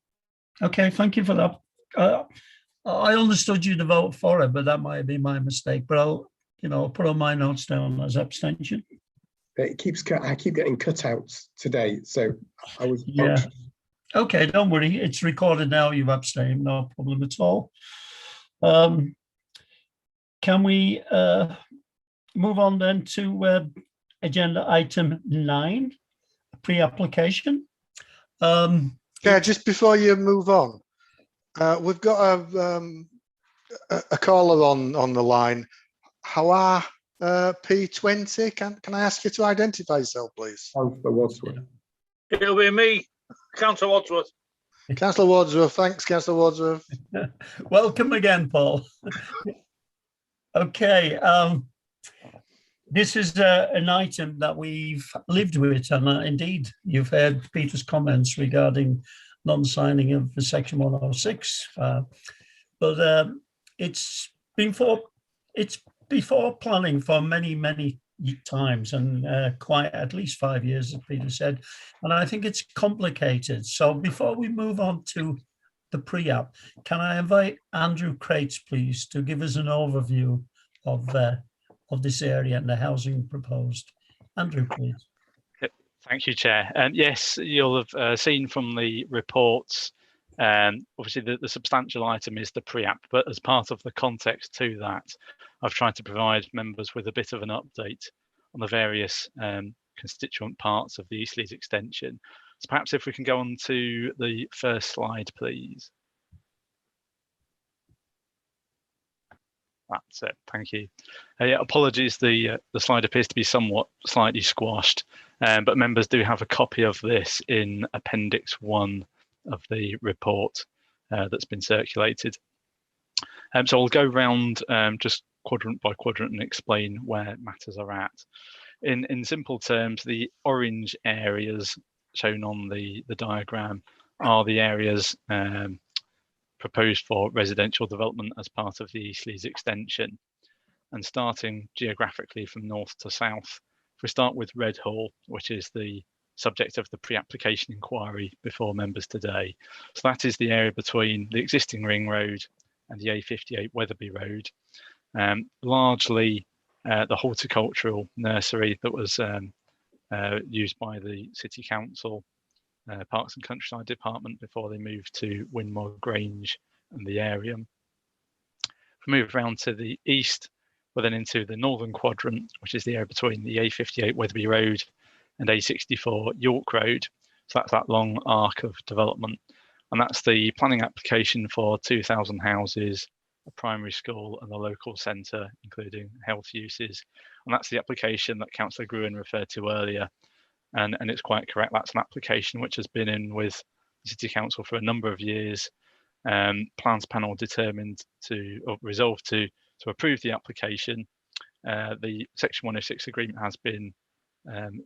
Okay, thank you for that. I understood you to vote for it, but that might be my mistake. But I'll put on my notes down as abstention. I keep getting cutouts today, so I was. Yeah. Okay, don't worry. It's recorded now. You've abstained. No problem at all. Can we move on then to agenda item 9, pre-application? Yeah, just before you move on, we've got a caller on the line. Hawa P20. Can I ask you to identify yourself, please? Councillor Wadsworth. It'll be me, Councillor Wadsworth. Councillor Wadsworth, thanks, Councillor Wadsworth. Welcome again, Paul. Okay, this is an item that we've lived with, and indeed, you've heard Peter's comments regarding non-signing of the Section 106, but it's before planning for many times, and quite at least 5 years, as Peter said, and I think it's complicated. So before we move on to the pre-app, can I invite Andrew Crates, please, to give us an overview of this area and the housing proposed. Andrew, please. Thank you, Chair. Yes, you'll have seen from the reports Obviously, the substantial item is the pre-app, but as part of the context to that, I've tried to provide members with a bit of an update on the various constituent parts of the East Leeds extension. So perhaps if we can go on to the first slide, please. That's it. Thank you. Yeah, apologies, the slide appears to be slightly squashed, but members do have a copy of this in Appendix 1 of the report that's been circulated. So I'll go round just quadrant by quadrant and explain where matters are at. In simple terms, the orange areas shown on the diagram are the areas proposed for residential development as part of the East Leeds extension. And starting geographically from north to south, if we start with Redhall, which is the subject of the pre-application inquiry before members today. So that is the area between the existing ring road and the A58 Wetherby Road. Largely the horticultural nursery that was used by the City Council Parks and Countryside Department before they moved to Winmore Grange and the area. If we move around to the east, we're then into the northern quadrant, which is the area between the A58 Wetherby Road and A64 York Road. So that's that long arc of development. And that's the planning application for 2,000 houses, a primary school and a local centre, including health uses. And that's the application that Councillor Gruen referred to earlier. And it's quite correct, that's an application which has been in with the City Council for a number of years. Plans panel determined or resolved to approve the application. The Section 106 agreement has been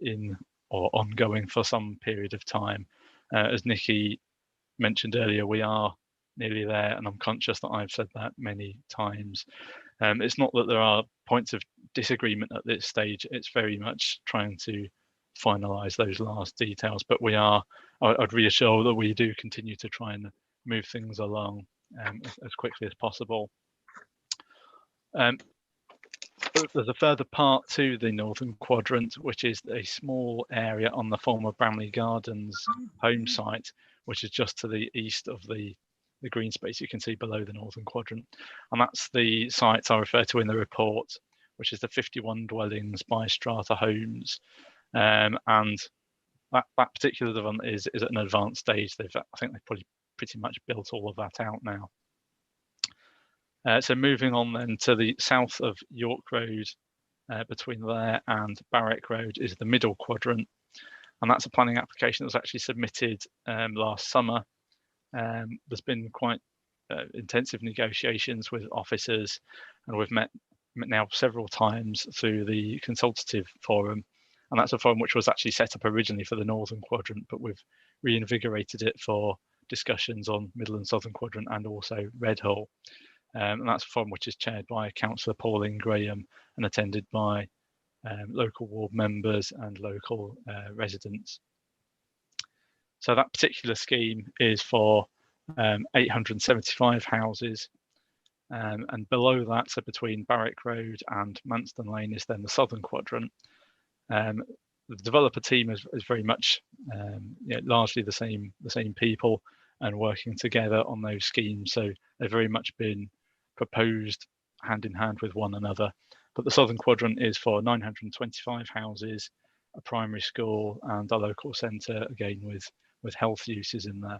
in or ongoing for some period of time. As Nikki mentioned earlier, we are nearly there, and I'm conscious that I've said that many times. It's not that there are points of disagreement at this stage, it's very much trying to finalise those last details, but I'd reassure that we do continue to try and move things along as quickly as possible. There's a further part to the northern quadrant, which is a small area on the former Bramley Gardens home site, which is just to the east of the green space you can see below the northern quadrant. And that's the site I refer to in the report, which is the 51 dwellings by strata homes. And that particular development is at an advanced stage. I think they've probably pretty much built all of that out now. So moving on then to the south of York Road, between there and Barrack Road is the middle quadrant. And that's a planning application that was actually submitted last summer. There's been quite intensive negotiations with officers, and we've met now several times through the consultative forum. And that's a forum which was actually set up originally for the northern quadrant, but we've reinvigorated it for discussions on middle and southern quadrant and also Redhall. And that's a forum which is chaired by Councillor Pauline Graham and attended by local ward members and local residents. So that particular scheme is for 875 houses, and below that, so between Barrack Road and Manston Lane, is then the southern quadrant. The developer team is very much largely the same people and working together on those schemes. So they've very much been proposed hand in hand with one another. But the southern quadrant is for 925 houses, a primary school and a local centre, again with health uses in there.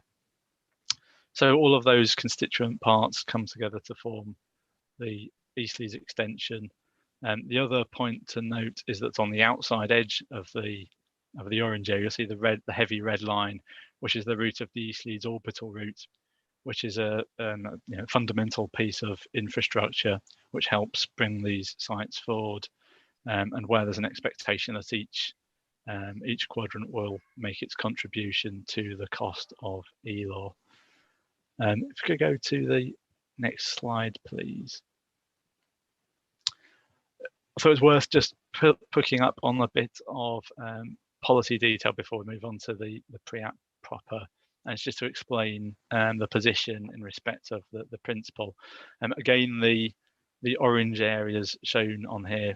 So all of those constituent parts come together to form the East Leeds extension. The other point to note is that on the outside edge of the orange area, you'll see the heavy red line, which is the route of the East Leeds orbital route, which is a fundamental piece of infrastructure which helps bring these sites forward, and where there's an expectation that each quadrant will make its contribution to the cost of ELAW. If we could go to the next slide, please. So it's worth just picking up on a bit of policy detail before we move on to the pre-app proper. And it's just to explain the position in respect of the principle. Again, the orange areas shown on here,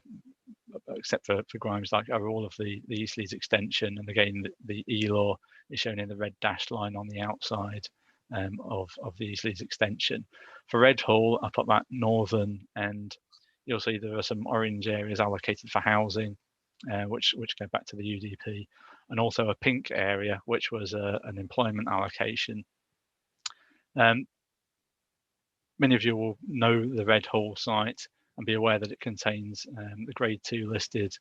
except for Grimes, like are all of the East Leeds extension. And again, the ELAW is shown in the red dashed line on the outside of the East Leeds extension. For Redhall, I put that northern end. You'll see there are some orange areas allocated for housing, which go back to the UDP, and also a pink area, which was an employment allocation. Many of you will know the Redhall site and be aware that it contains the Grade 2 listed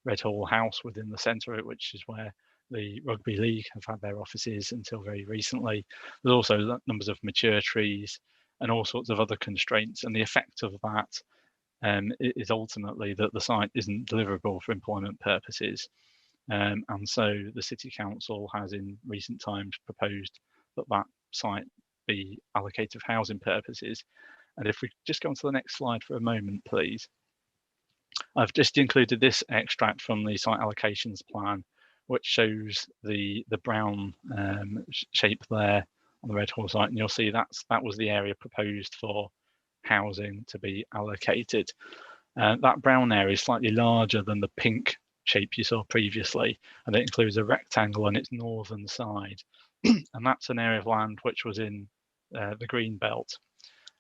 Redhall House within the centre of it, which is where the Rugby League have had their offices until very recently. There's also numbers of mature trees and all sorts of other constraints, and the effect of that is ultimately that the site isn't deliverable for employment purposes. And so the City Council has in recent times proposed that that site be allocated for housing purposes. And if we just go on to the next slide for a moment, please. I've just included this extract from the site allocations plan, which shows the brown shape there on the Redhall site, and you'll see that was the area proposed for housing to be allocated. That brown area is slightly larger than the pink shape you saw previously, and it includes a rectangle on its northern side. And that's an area of land which was in the green belt.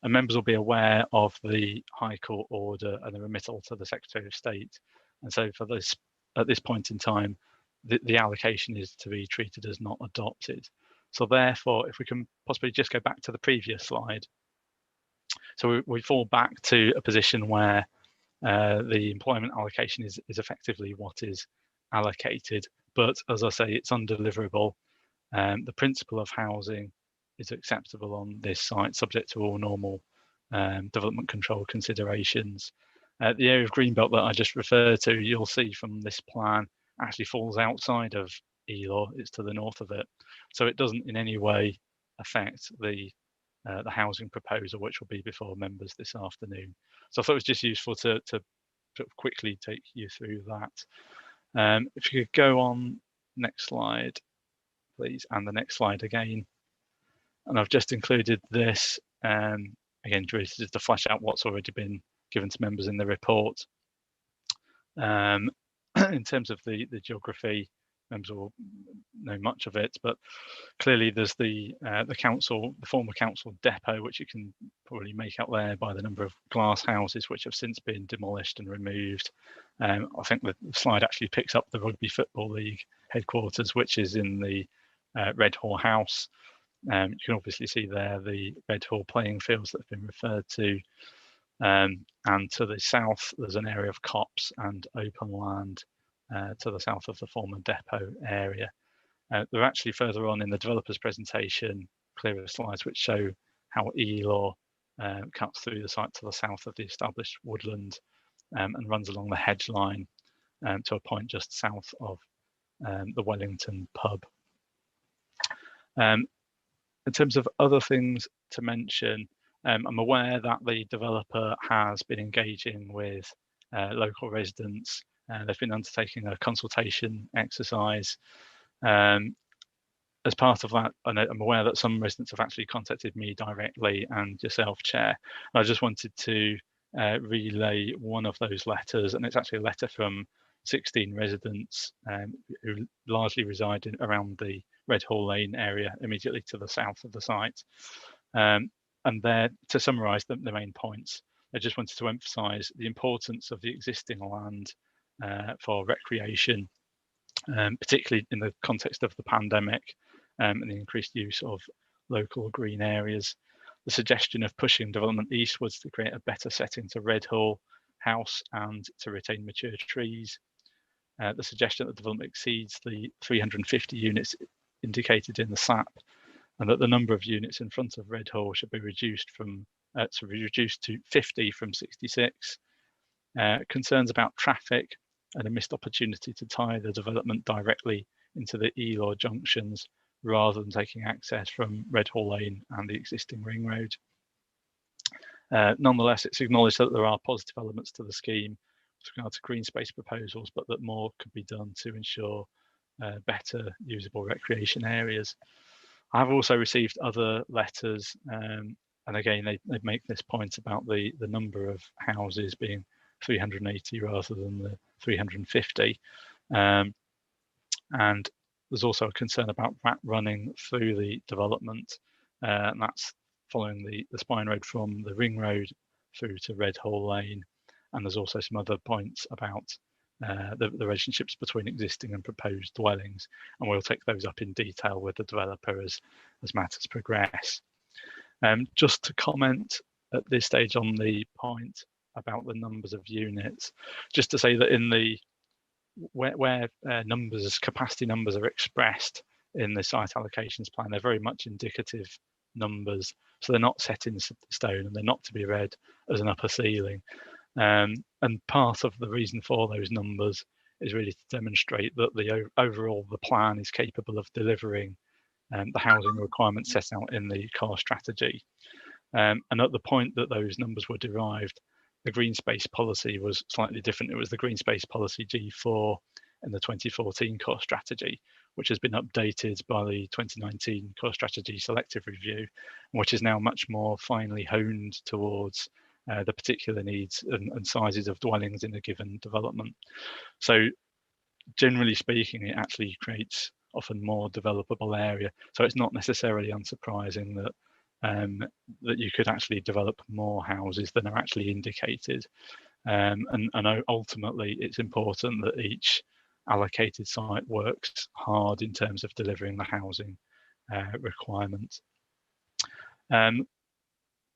And members will be aware of the High Court order and the remittal to the Secretary of State. And so for this, at this point in time, the allocation is to be treated as not adopted. So therefore, if we can possibly just go back to the previous slide. So we fall back to a position where the employment allocation is effectively what is allocated. But as I say, it's undeliverable. The principle of housing is acceptable on this site, subject to all normal development control considerations. The area of Greenbelt that I just referred to, you'll see from this plan, actually falls outside of ELAW. It's to the north of it. So it doesn't in any way affect the housing proposal, which will be before members this afternoon. So I thought it was just useful to quickly take you through that. If you could go on next slide, please, and the next slide again. And I've just included this, again, just to flesh out what's already been given to members in the report. In terms of the geography, members will know much of it, but clearly there's the former council depot, which you can probably make out there by the number of glass houses which have since been demolished and removed. I think the slide actually picks up the Rugby Football League headquarters, which is in the Redhall House. You can obviously see there the Redhall playing fields that have been referred to. And to the south, there's an area of copse and open land to the south of the former depot area. They're actually further on in the developer's presentation, clearer slides which show how ELAW cuts through the site to the south of the established woodland and runs along the hedge line to a point just south of the Wellington pub. In terms of other things to mention, I'm aware that the developer has been engaging with local residents. They've been undertaking a consultation exercise. As part of that, I'm aware that some residents have actually contacted me directly and yourself, Chair. I just wanted to relay one of those letters, and it's actually a letter from 16 residents who largely reside around the Redhall Lane area immediately to the south of the site. And there, to summarise the main points, I just wanted to emphasise the importance of the existing land for recreation, particularly in the context of the pandemic and the increased use of local green areas. The suggestion of pushing development eastwards to create a better setting to Redhall House and to retain mature trees. The suggestion that development exceeds the 350 units indicated in the SAP, and that the number of units in front of Redhall should be reduced to 50 from 66. Concerns about traffic and a missed opportunity to tie the development directly into the ELAW junctions rather than taking access from Redhall Lane and the existing ring road. Nonetheless, it's acknowledged that there are positive elements to the scheme with regard to green space proposals, but that more could be done to ensure better usable recreation areas. I have also received other letters, and again, they make this point about the number of houses being 380 rather than the 350. And there's also a concern about rat running through the development. and that's following the spine road from the ring road through to Red Hall Lane. And there's also some other points about the relationships between existing and proposed dwellings, and we'll take those up in detail with the developer as matters progress. Just to comment at this stage on the point about the numbers of units, just to say that in the where capacity numbers are expressed in the site allocations plan, they're very much indicative numbers, so they're not set in stone and they're not to be read as an upper ceiling. And part of the reason for those numbers is really to demonstrate that overall the plan is capable of delivering the housing requirements set out in the core strategy. And at the point that those numbers were derived, the green space policy was slightly different. It was the green space policy G4 in the 2014 core strategy, which has been updated by the 2019 core strategy selective review, which is now much more finely honed towards the particular needs and sizes of dwellings in a given development. So generally speaking, it actually creates often more developable area. So it's not necessarily unsurprising that that you could actually develop more houses than are actually indicated. And ultimately, it's important that each allocated site works hard in terms of delivering the housing requirement.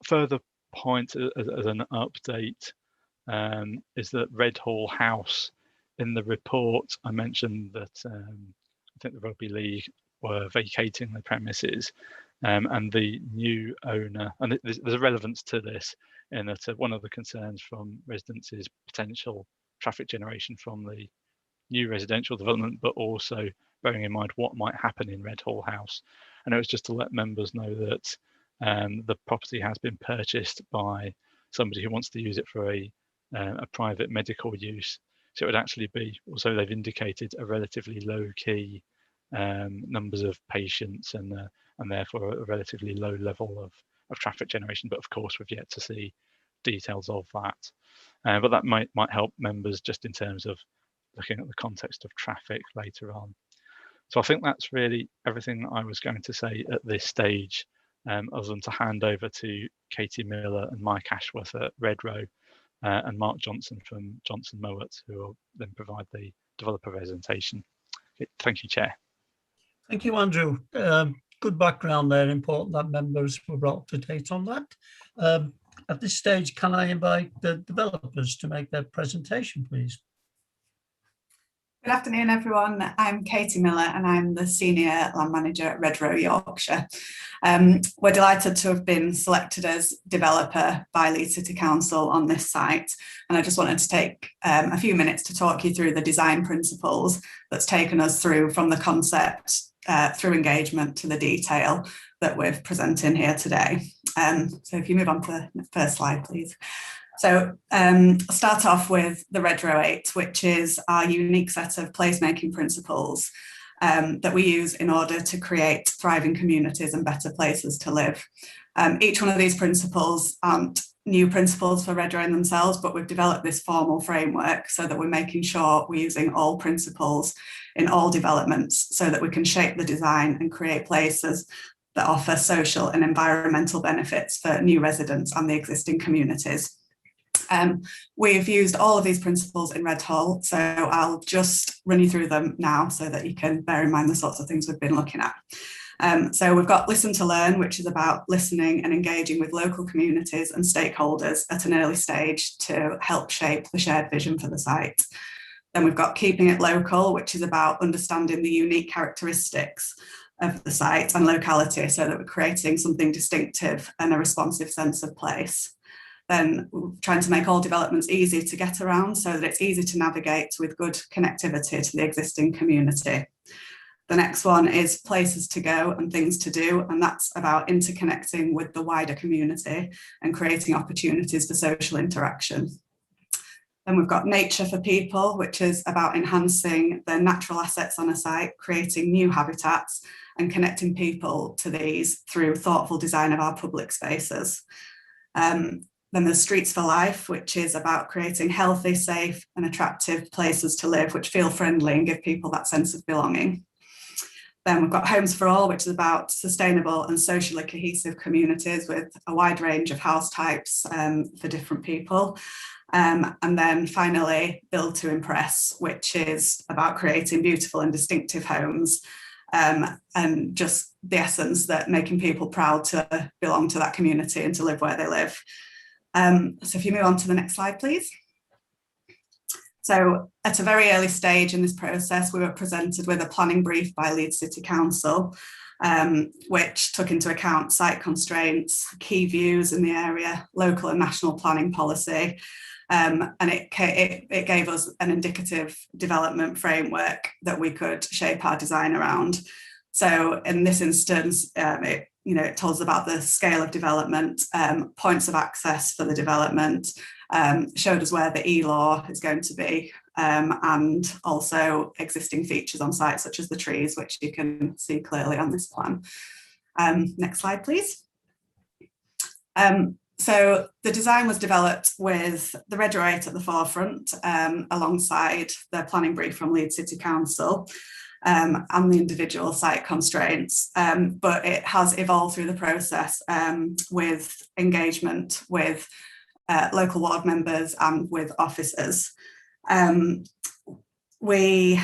Further point as an update is that Red Hall House, in the report I mentioned that I think the Rugby League were vacating the premises, and the new owner, and there's a relevance to this in that one of the concerns from residents is potential traffic generation from the new residential development, but also bearing in mind what might happen in Red Hall House. And it was just to let members know that the property has been purchased by somebody who wants to use it for a private medical use. So it would actually be, also they've indicated, a relatively low-key numbers of patients and therefore a relatively low level of traffic generation. But of course, we've yet to see details of that. But that might help members just in terms of looking at the context of traffic later on. So I think that's really everything I was going to say at this stage, other than to hand over to Katie Miller and Mike Ashworth at Redrow and Mark Johnson from Johnson Mowat, who will then provide the developer presentation. Okay, thank you, Chair. Thank you, Andrew. Good background there. Important that members were brought up to date on that. At this stage, can I invite the developers to make their presentation, please? Good afternoon, everyone. I'm Katie Miller and I'm the Senior Land Manager at Redrow, Yorkshire. We're delighted to have been selected as developer by Leeds City Council on this site. And I just wanted to take a few minutes to talk you through the design principles that's taken us through from the concept through engagement to the detail that we're presenting here today. So if you move on to the first slide, please. So I'll start off with the Redrow 8, which is our unique set of placemaking principles that we use in order to create thriving communities and better places to live. Each one of these principles aren't new principles for Redrow in themselves, but we've developed this formal framework so that we're making sure we're using all principles in all developments so that we can shape the design and create places that offer social and environmental benefits for new residents and the existing communities. We've used all of these principles in Red Hall, so I'll just run you through them now so that you can bear in mind the sorts of things we've been looking at. So we've got Listen to Learn, which is about listening and engaging with local communities and stakeholders at an early stage to help shape the shared vision for the site. Then we've got Keeping It Local, which is about understanding the unique characteristics of the site and locality so that we're creating something distinctive and a responsive sense of place. Then we're trying to make all developments easy to get around so that it's easy to navigate with good connectivity to the existing community. The next one is Places to Go and Things to Do, and that's about interconnecting with the wider community and creating opportunities for social interaction. Then we've got Nature for People, which is about enhancing the natural assets on a site, creating new habitats and connecting people to these through thoughtful design of our public spaces. Then there's Streets for Life, which is about creating healthy, safe and attractive places to live, which feel friendly and give people that sense of belonging. Then we've got Homes for All, which is about sustainable and socially cohesive communities with a wide range of house types for different people. And then finally, Build to Impress, which is about creating beautiful and distinctive homes, and just the essence that making people proud to belong to that community and to live where they live. So if you move on to the next slide, please. So at a very early stage in this process, we were presented with a planning brief by Leeds City Council, which took into account site constraints, key views in the area, local and national planning policy, and it gave us an indicative development framework that we could shape our design around. So in this instance, it told us about the scale of development, points of access for the development, showed us where the E-law is going to be, and also existing features on site such as the trees, which you can see clearly on this plan. Next slide, please. So the design was developed with the Redrow 8 at the forefront, alongside the planning brief from Leeds City Council, and the individual site constraints, but it has evolved through the process with engagement with local ward members and with officers. We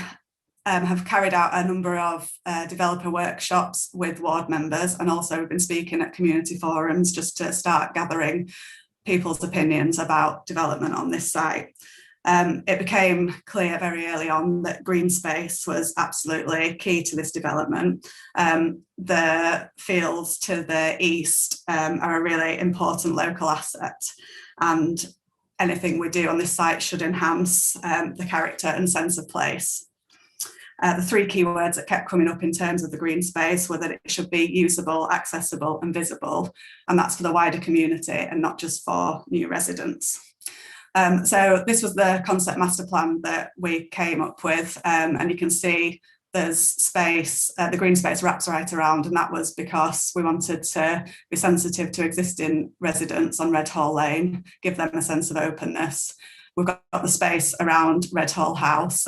have carried out a number of developer workshops with ward members, and also we've been speaking at community forums just to start gathering people's opinions about development on this site. It became clear very early on that green space was absolutely key to this development. The fields to the east are a really important local asset, and anything we do on this site should enhance the character and sense of place. The three key words that kept coming up in terms of the green space were that it should be usable, accessible and visible, and that's for the wider community and not just for new residents. So this was the concept master plan that we came up with, and you can see there's space, the green space wraps right around, and that was because we wanted to be sensitive to existing residents on Red Hall Lane, give them a sense of openness. We've got the space around Red Hall House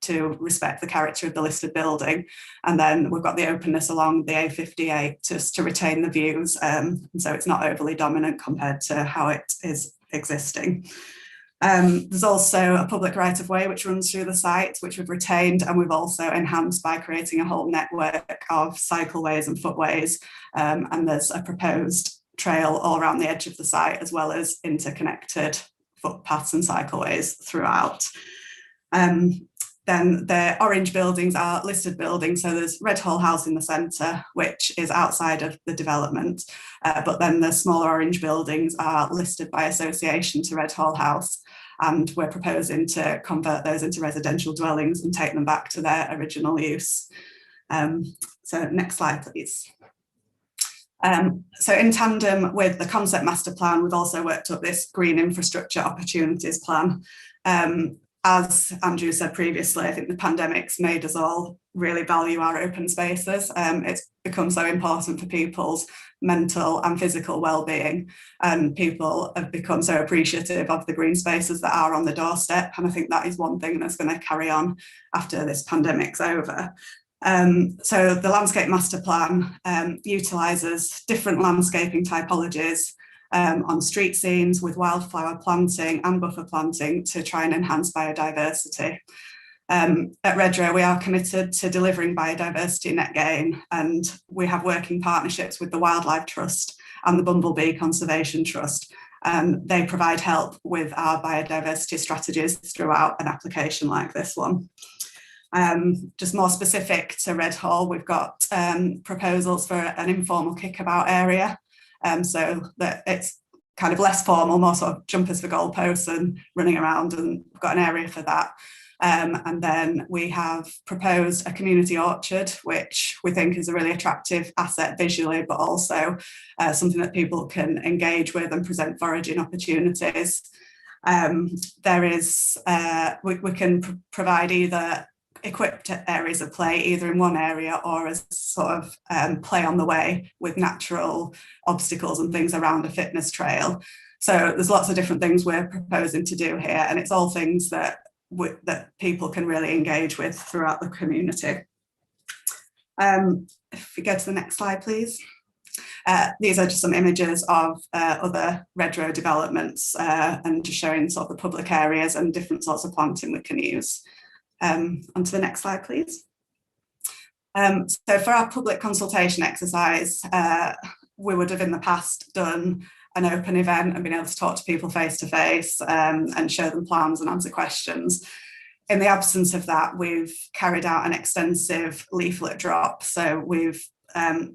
to respect the character of the listed building, and then we've got the openness along the A58 just to retain the views, and so it's not overly dominant compared to how it is existing. There's also a public right-of-way which runs through the site, which we've retained, and we've also enhanced by creating a whole network of cycleways and footways, and there's a proposed trail all around the edge of the site, as well as interconnected footpaths and cycleways throughout. Then the orange buildings are listed buildings, so there's Red Hall House in the centre, which is outside of the development, but then the smaller orange buildings are listed by association to Red Hall House, and we're proposing to convert those into residential dwellings and take them back to their original use. So next slide, please. So in tandem with the concept master plan, we've also worked up this green infrastructure opportunities plan. As Andrew said previously, I think the pandemic's made us all really value our open spaces. It's become so important for people's mental and physical well-being, and people have become so appreciative of the green spaces that are on the doorstep, and I think that is one thing that's going to carry on after this pandemic's over. So the landscape master plan utilises different landscaping typologies on street scenes with wildflower planting and buffer planting to try and enhance biodiversity. At Redrow, we are committed to delivering biodiversity net gain, and we have working partnerships with the Wildlife Trust and the Bumblebee Conservation Trust. They provide help with our biodiversity strategies throughout an application like this one. Just more specific to Red Hall, we've got proposals for an informal kickabout area, so that it's kind of less formal, more sort of jumpers for goalposts and running around, and we've got an area for that. And then we have proposed a community orchard, which we think is a really attractive asset visually, but also something that people can engage with and present foraging opportunities. There is, we can provide either equipped areas of play either in one area or as sort of play on the way with natural obstacles and things around a fitness trail. So there's lots of different things we're proposing to do here, and it's all things that that people can really engage with throughout the community. If we go to the next slide, please. These are just some images of other Redrow developments and just showing sort of the public areas and different sorts of planting we can use. Onto the next slide, please. So for our public consultation exercise, we would have in the past done an open event and been able to talk to people face to face and show them plans and answer questions. In the absence of that, we've carried out an extensive leaflet drop. So we've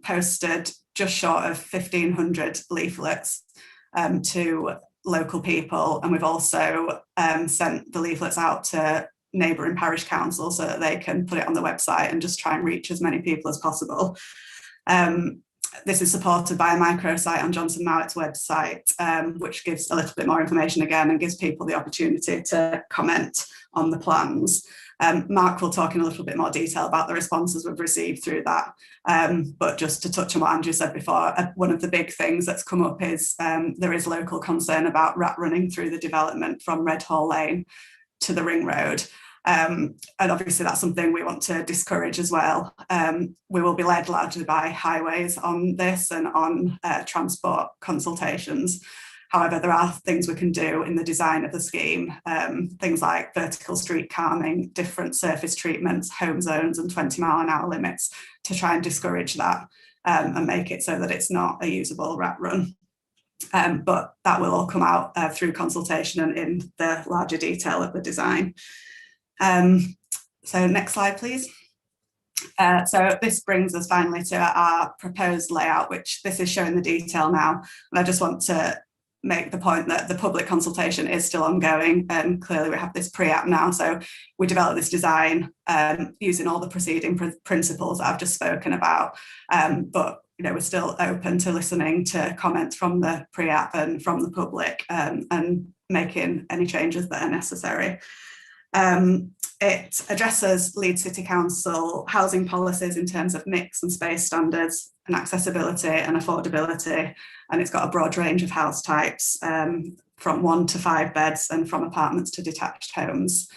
posted just short of 1,500 leaflets to local people. And we've also sent the leaflets out to neighbouring parish councils so that they can put it on the website and just try and reach as many people as possible. This is supported by a microsite on Johnson Mowatt's website, which gives a little bit more information again and gives people the opportunity to comment on the plans. Mark will talk in a little bit more detail about the responses we've received through that. But just to touch on what Andrew said before, one of the big things that's come up is there is local concern about rat running through the development from Red Hall Lane to the Ring Road. And obviously that's something we want to discourage as well. We will be led largely by highways on this and on transport consultations. However, there are things we can do in the design of the scheme, things like vertical street calming, different surface treatments, home zones and 20-mile-an-hour limits to try and discourage that and make it so that it's not a usable rat run. But that will all come out through consultation and in the larger detail of the design. So next slide, please. So this brings us finally to our proposed layout, which this is showing the detail now. And I just want to make the point that the public consultation is still ongoing, and clearly we have this pre-app now. So we developed this design using all the preceding principles that I've just spoken about. But we're still open to listening to comments from the pre-app and from the public and making any changes that are necessary. It addresses Leeds City Council housing policies in terms of mix and space standards and accessibility and affordability. And it's got a broad range of house types from 1 to 5 beds and from apartments to detached homes.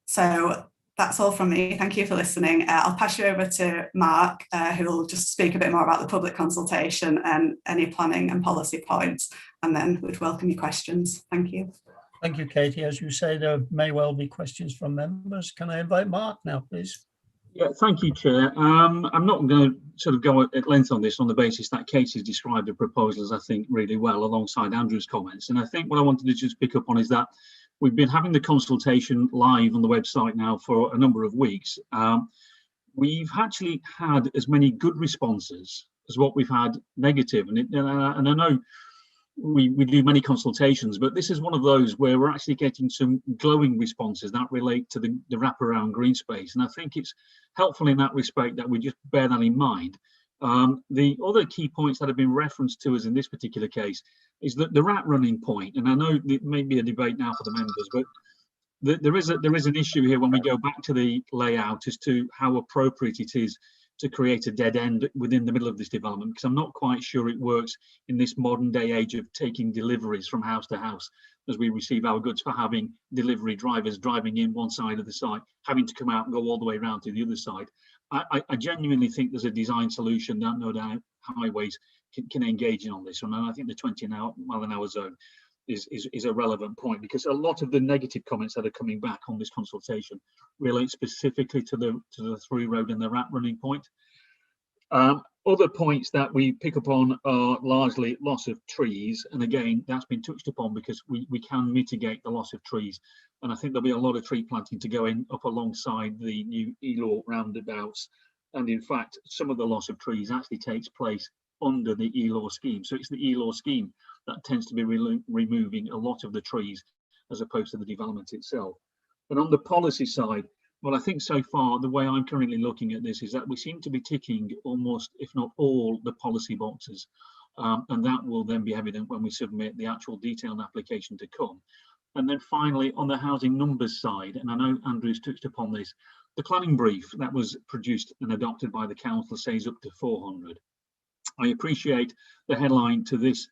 So that's all from me. Thank you for listening. I'll pass you over to Mark, who will just speak a bit more about the public consultation and any planning and policy points, and then we'd welcome your questions. Thank you. Thank you, Katie. As you say, there may well be questions from members. Can I invite Mark now, please? Yeah, thank you, Chair. I'm not going to sort of go at length on this on the basis that Katie's described the proposals, I think, really well alongside Andrew's comments. And I think what I wanted to just pick up on is that we've been having the consultation live on the website now for a number of weeks. We've actually had as many good responses as what we've had negative. And I know we do many consultations, but this is one of those where we're actually getting some glowing responses that relate to the wraparound green space. And I think it's helpful in that respect that we just bear that in mind. The other key points that have been referenced to us in this particular case is that the rat running point, and I know it may be a debate now for the members, but there is an issue here when we go back to the layout as to how appropriate it is to create a dead end within the middle of this development, because I'm not quite sure it works in this modern day age of taking deliveries from house to house as we receive our goods, for having delivery drivers driving in one side of the site, having to come out and go all the way around to the other side. I genuinely think there's a design solution that no doubt highways can engage in on this one. And I think the 20-mile-an-hour zone is a relevant point, because a lot of the negative comments that are coming back on this consultation relate specifically to the through road and the rat running point. Other points that we pick up on are largely loss of trees, and again that's been touched upon because we can mitigate the loss of trees, and I think there'll be a lot of tree planting to go in up alongside the new ELAW roundabouts, and in fact some of the loss of trees actually takes place under the ELAW scheme. So it's the ELAW scheme that tends to be removing a lot of the trees as opposed to the development itself. And on the policy side, well, I think so far the way I'm currently looking at this is that we seem to be ticking almost, if not all, the policy boxes, and that will then be evident when we submit the actual detailed application to come. And then finally, on the housing numbers side, and I know Andrew's touched upon this, the planning brief that was produced and adopted by the council says up to 400. I appreciate the headline to this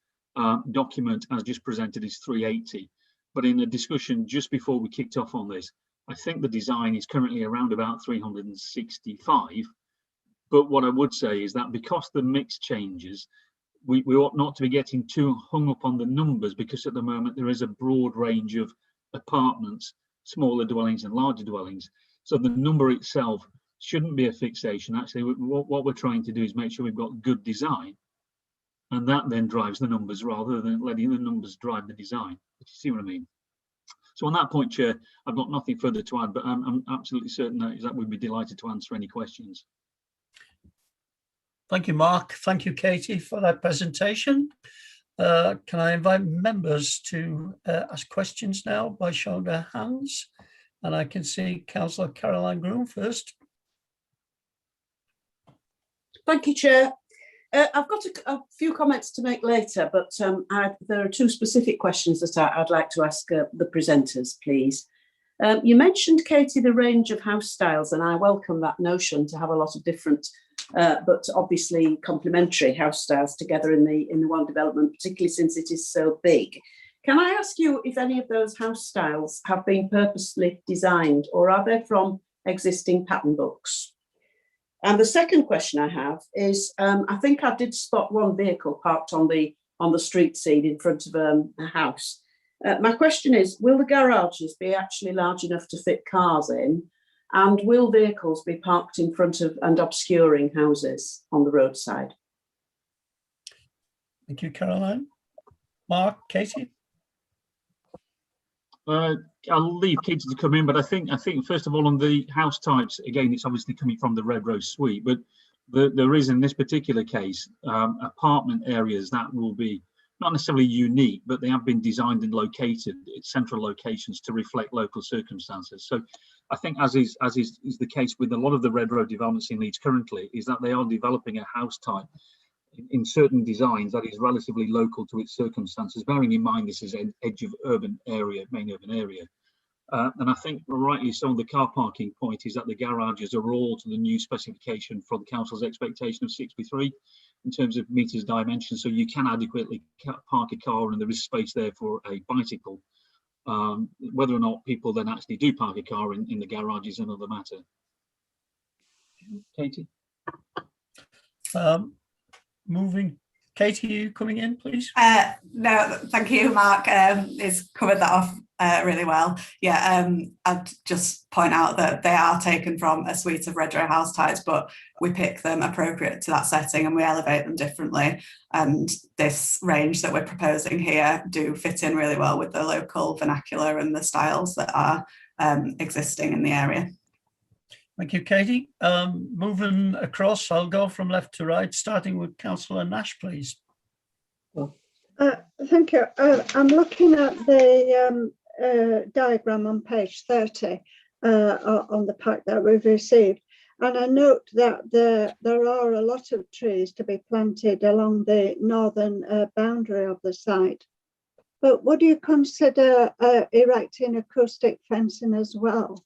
document as just presented is 380, but in a discussion just before we kicked off on this, I think the design is currently around about 365, But what I would say is that because the mix changes, we ought not to be getting too hung up on the numbers, because at the moment there is a broad range of apartments, smaller dwellings and larger dwellings. So the number itself shouldn't be a fixation. Actually, what we're trying to do is make sure we've got good design, and that then drives the numbers rather than letting the numbers drive the design. If you see what I mean? So on that point, Chair, I've got nothing further to add, but I'm absolutely certain that we'd be delighted to answer any questions. Thank you, Mark. Thank you, Katie, for that presentation. Can I invite members to ask questions now by showing their hands? And I can see Councillor Caroline Groom first. Thank you, Chair. I've got a few comments to make later, but there are two specific questions that I'd like to ask the presenters, please. You mentioned, Katie, the range of house styles, and I welcome that notion to have a lot of different, but obviously complementary house styles together in the one development, particularly since it is so big. Can I ask you if any of those house styles have been purposely designed, or are they from existing pattern books? And the second question I have is, I think I did spot one vehicle parked on the street scene in front of a house. My question is, will the garages be actually large enough to fit cars in? And will vehicles be parked in front of and obscuring houses on the roadside? Thank you, Caroline. Mark, Katie? I'll leave Katie to come in, but I think first of all, on the house types, again, it's obviously coming from the Red Rose Suite, but there is in this particular case apartment areas that will be not necessarily unique, but they have been designed and located at central locations to reflect local circumstances. So I think, as is the case with a lot of the Red Road developments in Leeds currently, is that they are developing a house type in certain designs that is relatively local to its circumstances, bearing in mind this is an edge of urban area, main urban area. And I think rightly so on the car parking point is that the garages are all to the new specification for the council's expectation of 6x3 in terms of meters dimension, so you can adequately park a car and there is space there for a bicycle. Whether or not people then actually do park a car in the garage is another matter. Katie? Moving. Katie, you coming in, please? No, thank you, Mark. It's covered that off really well. Yeah, I'd just point out that they are taken from a suite of Red Row house types, but we pick them appropriate to that setting and we elevate them differently. And this range that we're proposing here do fit in really well with the local vernacular and the styles that are existing in the area. Thank you, Katie. Moving across, I'll go from left to right, starting with Councillor Nash, please. Thank you. I'm looking at the diagram on page 30 on the pack that we've received, and I note that there are a lot of trees to be planted along the northern boundary of the site. But would you consider erecting acoustic fencing as well?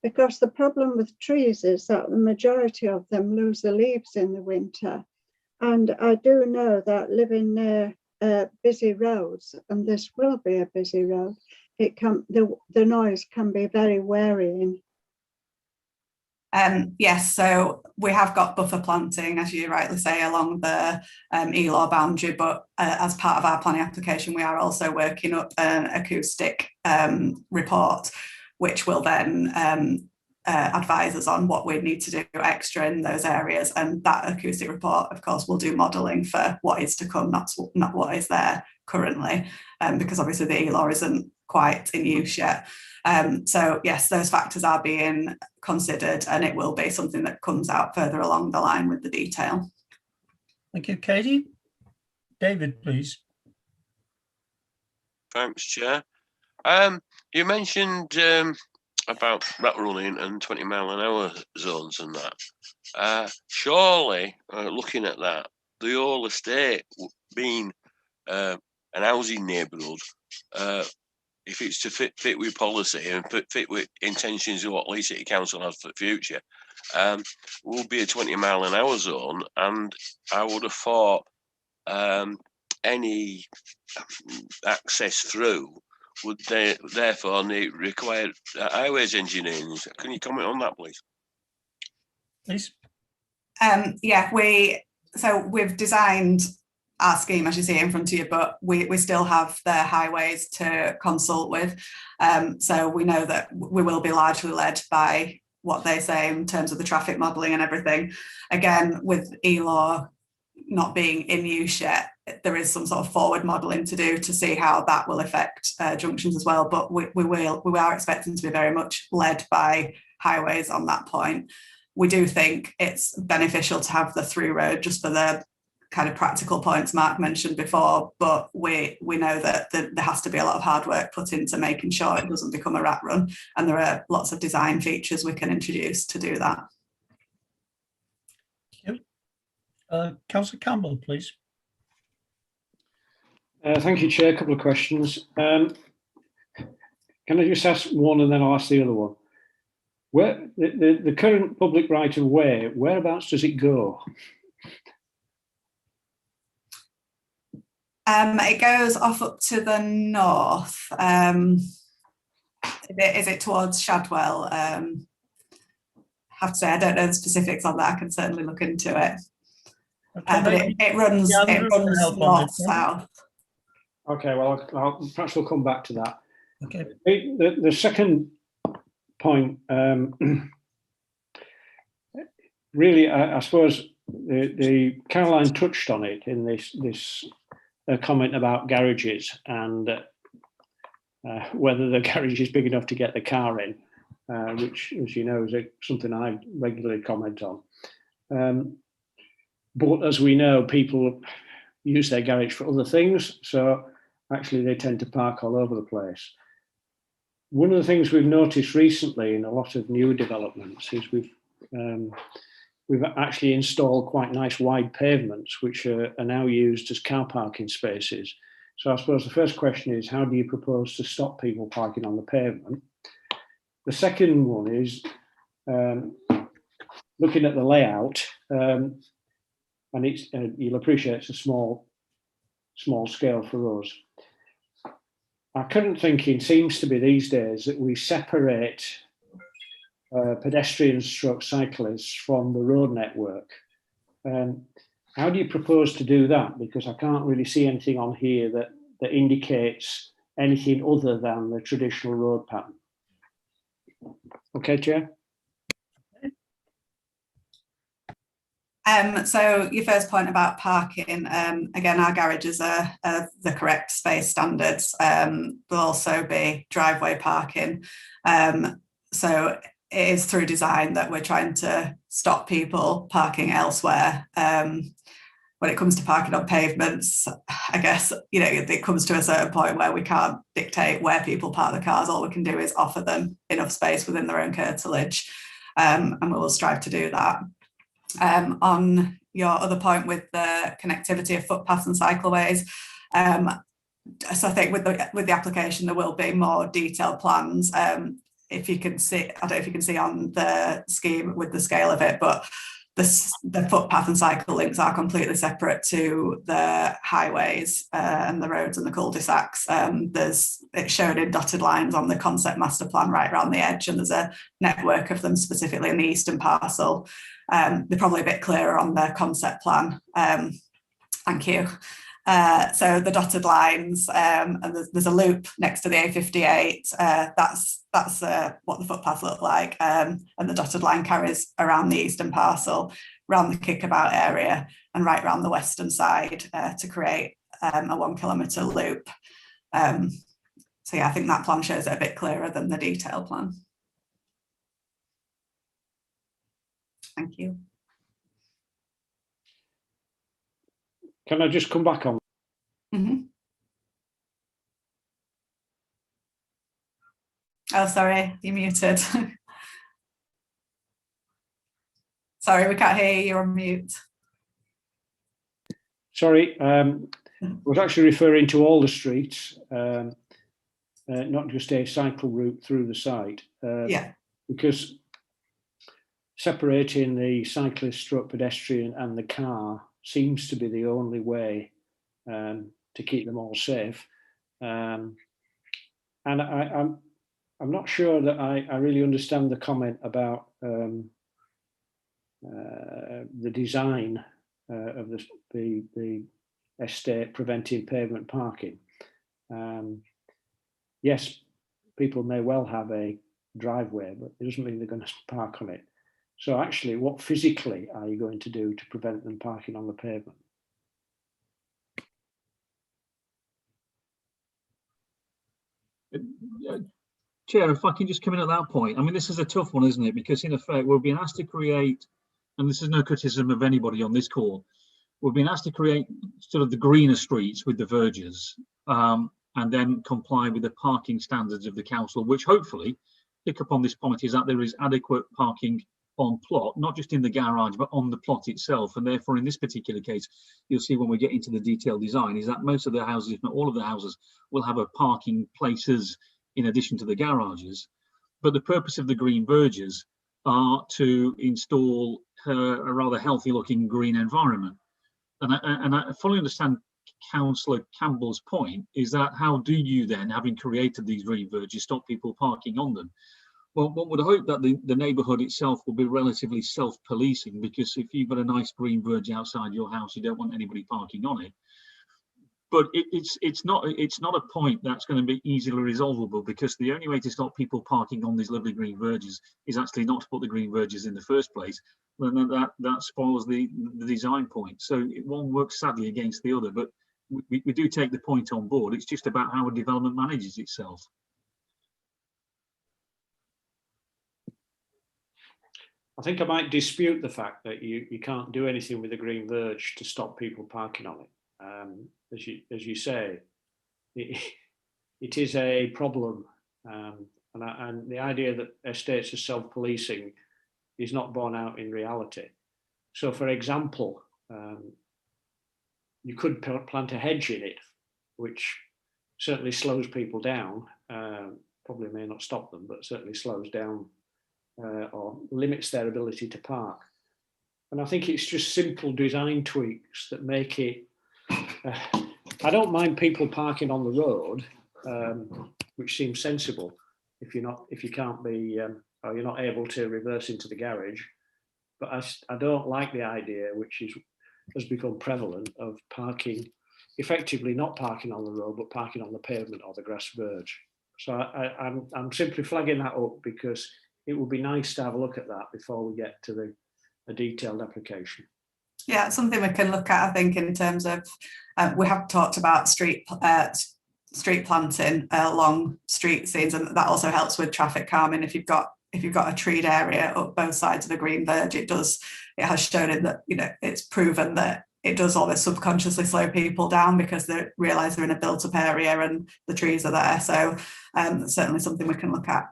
Because the problem with trees is that the majority of them lose the leaves in the winter. And I do know that living near busy roads, and this will be a busy road, the noise can be very wearying. Yes, so we have got buffer planting, as you rightly say, along the ELAW boundary, but as part of our planning application, we are also working up an acoustic report, which will then advise us on what we need to do extra in those areas. And that acoustic report, of course, will do modelling for what is to come, not what is there currently, because obviously the ELAW isn't quite in use yet. So yes, those factors are being considered, and it will be something that comes out further along the line with the detail. Thank you, Katie. David, please. Thanks, Chair. You mentioned about rat running and 20-mile-an-hour zones and that. Surely, looking at that, the whole estate being an housing neighbourhood, if it's to fit with policy and fit with intentions of what Leeds City Council has for the future, will be a 20-mile-an-hour zone. And I would have thought any access through would they therefore require highways engineering. Can you comment on that, please? Please. Yeah, we've designed our scheme as you see in front of you, but we still have the highways to consult with. So we know that we will be largely led by what they say in terms of the traffic modelling and everything. Again, with ELAW not being in use yet, there is some sort of forward modelling to do to see how that will affect junctions as well. But we are expecting to be very much led by highways on that point. We do think it's beneficial to have the through road just for the kind of practical points Mark mentioned before, but we know that there has to be a lot of hard work put into making sure it doesn't become a rat run, and there are lots of design features we can introduce to do that. Thank you. Councillor Campbell, please. Thank you, Chair. A couple of questions. Can I just ask one and then I'll ask the other one? Where the current public right of way, whereabouts does it go? It goes off up to the north. Is it towards Shadwell? I have to say I don't know the specifics on that. I can certainly look into it. Okay, but it runs north south. Okay, well, perhaps we'll come back to that. Okay. The second point, really, I suppose the Caroline touched on it in this comment about garages and whether the garage is big enough to get the car in, which, as you know, is something I regularly comment on. But as we know, people use their garage for other things, so actually they tend to park all over the place. One of the things we've noticed recently in a lot of new developments is we've actually installed quite nice wide pavements, which are now used as car parking spaces. So I suppose the first question is, how do you propose to stop people parking on the pavement? The second one is looking at the layout, and it's you'll appreciate it's a small scale for us. Our current thinking seems to be these days that we separate pedestrians stroke cyclists from the road network. How do you propose to do that? Because I can't really see anything on here that indicates anything other than the traditional road pattern. Okay, Chair? So your first point about parking, again, our garages are the correct space standards. There'll also be driveway parking. So it is through design that we're trying to stop people parking elsewhere. When it comes to parking on pavements, I guess, it comes to a certain point where we can't dictate where people park the cars. All we can do is offer them enough space within their own curtilage, and we will strive to do that. On your other point with the connectivity of footpaths and cycleways, so I think with the application there will be more detailed plans. If you can see, I don't know if you can see on the scheme with the scale of it, but the footpath and cycle links are completely separate to the highways and the roads and the cul-de-sacs. It's shown in dotted lines on the concept master plan right around the edge, and there's a network of them specifically in the eastern parcel. They're probably a bit clearer on the concept plan. Thank you. So the dotted lines, and there's a loop next to the A58. That's what the footpaths look like, and the dotted line carries around the eastern parcel, around the kickabout area, and right around the western side to create a 1 kilometre loop. So yeah, I think that plan shows it a bit clearer than the detailed plan. Thank you. Can I just come back on? Mm-hmm. Oh, sorry, you're muted. Sorry, we can't hear you, you're on mute. Sorry, I was actually referring to all the streets, not just a cycle route through the site. Yeah. Because separating the cyclist stroke pedestrian and the car seems to be the only way to keep them all safe. And I'm not sure that I really understand the comment about the design of the estate preventing pavement parking. Yes, people may well have a driveway, but it doesn't mean they're going to park on it. So actually, what physically are you going to do to prevent them parking on the pavement? Chair, if I can just come in at that point. I mean, this is a tough one, isn't it? Because in effect, we're being asked to create, and this is no criticism of anybody on this call, we're being asked to create sort of the greener streets with the verges, and then comply with the parking standards of the council, which hopefully pick up on this point is that there is adequate parking on plot, not just in the garage, but on the plot itself. And therefore, in this particular case, you'll see when we get into the detailed design is that most of the houses, if not all of the houses, will have a parking places in addition to the garages. But the purpose of the green verges are to install a rather healthy looking green environment. And I fully understand Councillor Campbell's point is that how do you then, having created these green verges, stop people parking on them? Well, one would hope that the neighbourhood itself will be relatively self-policing, because if you've got a nice green verge outside your house, you don't want anybody parking on it. But it's not a point that's going to be easily resolvable, because the only way to stop people parking on these lovely green verges is actually not to put the green verges in the first place. And then that spoils the design point. So one works sadly against the other, but we do take the point on board. It's just about how a development manages itself. I think I might dispute the fact that you can't do anything with the green verge to stop people parking on it. As you say, it is a problem, and the idea that estates are self-policing is not borne out in reality. So, for example, you could plant a hedge in it, which certainly slows people down. Probably may not stop them, but certainly slows down or limits their ability to park. And I think it's just simple design tweaks that make it. I don't mind people parking on the road, which seems sensible if you can't be or you're not able to reverse into the garage. But I don't like the idea, which has become prevalent, of parking, effectively not parking on the road, but parking on the pavement or the grass verge. So I'm simply flagging that up because it would be nice to have a look at that before we get to a detailed application. Yeah, it's something we can look at, I think, in terms of, we have talked about street planting along street scenes, and that also helps with traffic calming. If you've got a treed area up both sides of a green verge, it has shown that, it's proven that it does always subconsciously slow people down because they realise they're in a built-up area and the trees are there. So certainly something we can look at.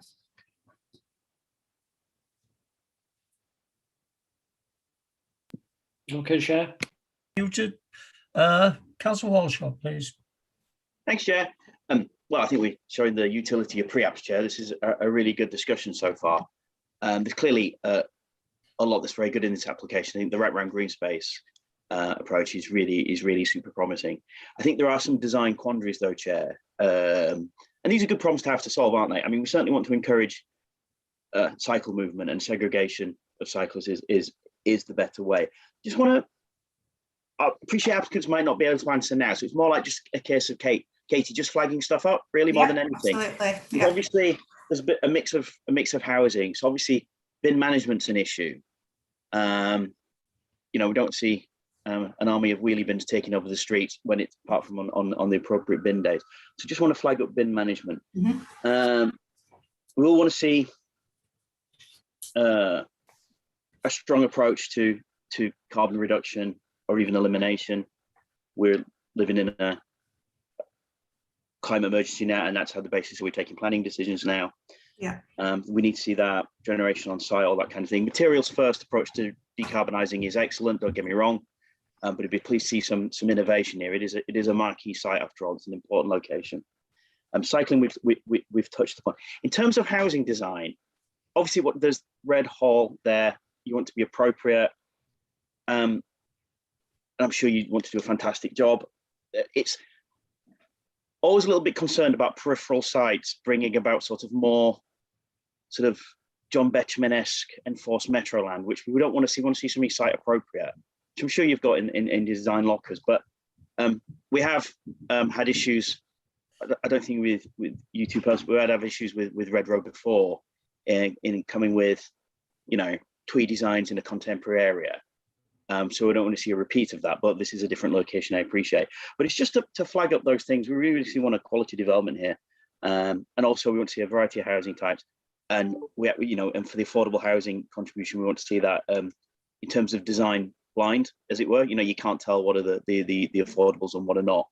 Okay, Chair. Muted. Councillor Walshaw, please. Thanks, Chair. Well, I think we're showing the utility of pre-apps, Chair. This is a really good discussion so far. There's clearly a lot that's very good in this application. I think the wraparound green space approach is really super promising. I think there are some design quandaries though, Chair. And these are good problems to have to solve, aren't they? I mean, we certainly want to encourage cycle movement, and segregation of cyclists is the better way. Just want to, I appreciate applicants might not be able to answer now, so it's more like just a case of Katie just flagging stuff up, really, more than anything. Absolutely. Yeah. Obviously, there's a mix of housing, so obviously bin management's an issue. We don't see an army of wheelie bins taking over the streets when it's apart from on the appropriate bin days. So just want to flag up bin management. Mm-hmm. We all want to see a strong approach to carbon reduction or even elimination. We're living in a climate emergency now, and that's how the basis that we're taking planning decisions now. Yeah. We need to see that generation on site, all that kind of thing. Materials first approach to decarbonising is excellent, don't get me wrong, but I'd be pleased to see some innovation here. It is a marquee site after all. It's an important location. Cycling we've touched upon. In terms of housing design, obviously there's red hall there. You want to be appropriate. And I'm sure you want to do a fantastic job. It's always a little bit concerned about peripheral sites bringing about more John Betjeman-esque enforced metro land, which we don't want to see. We want to see something site appropriate, which I'm sure you've got in design lockers. But we have had issues. I don't think with you two personally, we had have issues with Red Road before in coming with, you know, twee designs in a contemporary area. So we don't want to see a repeat of that, but this is a different location, I appreciate. But it's just to flag up those things. We really want a quality development here. And also we want to see a variety of housing types. And we, you know, and for the affordable housing contribution, we want to see that in terms of design blind, as it were. You know, you can't tell what are the affordables and what are not.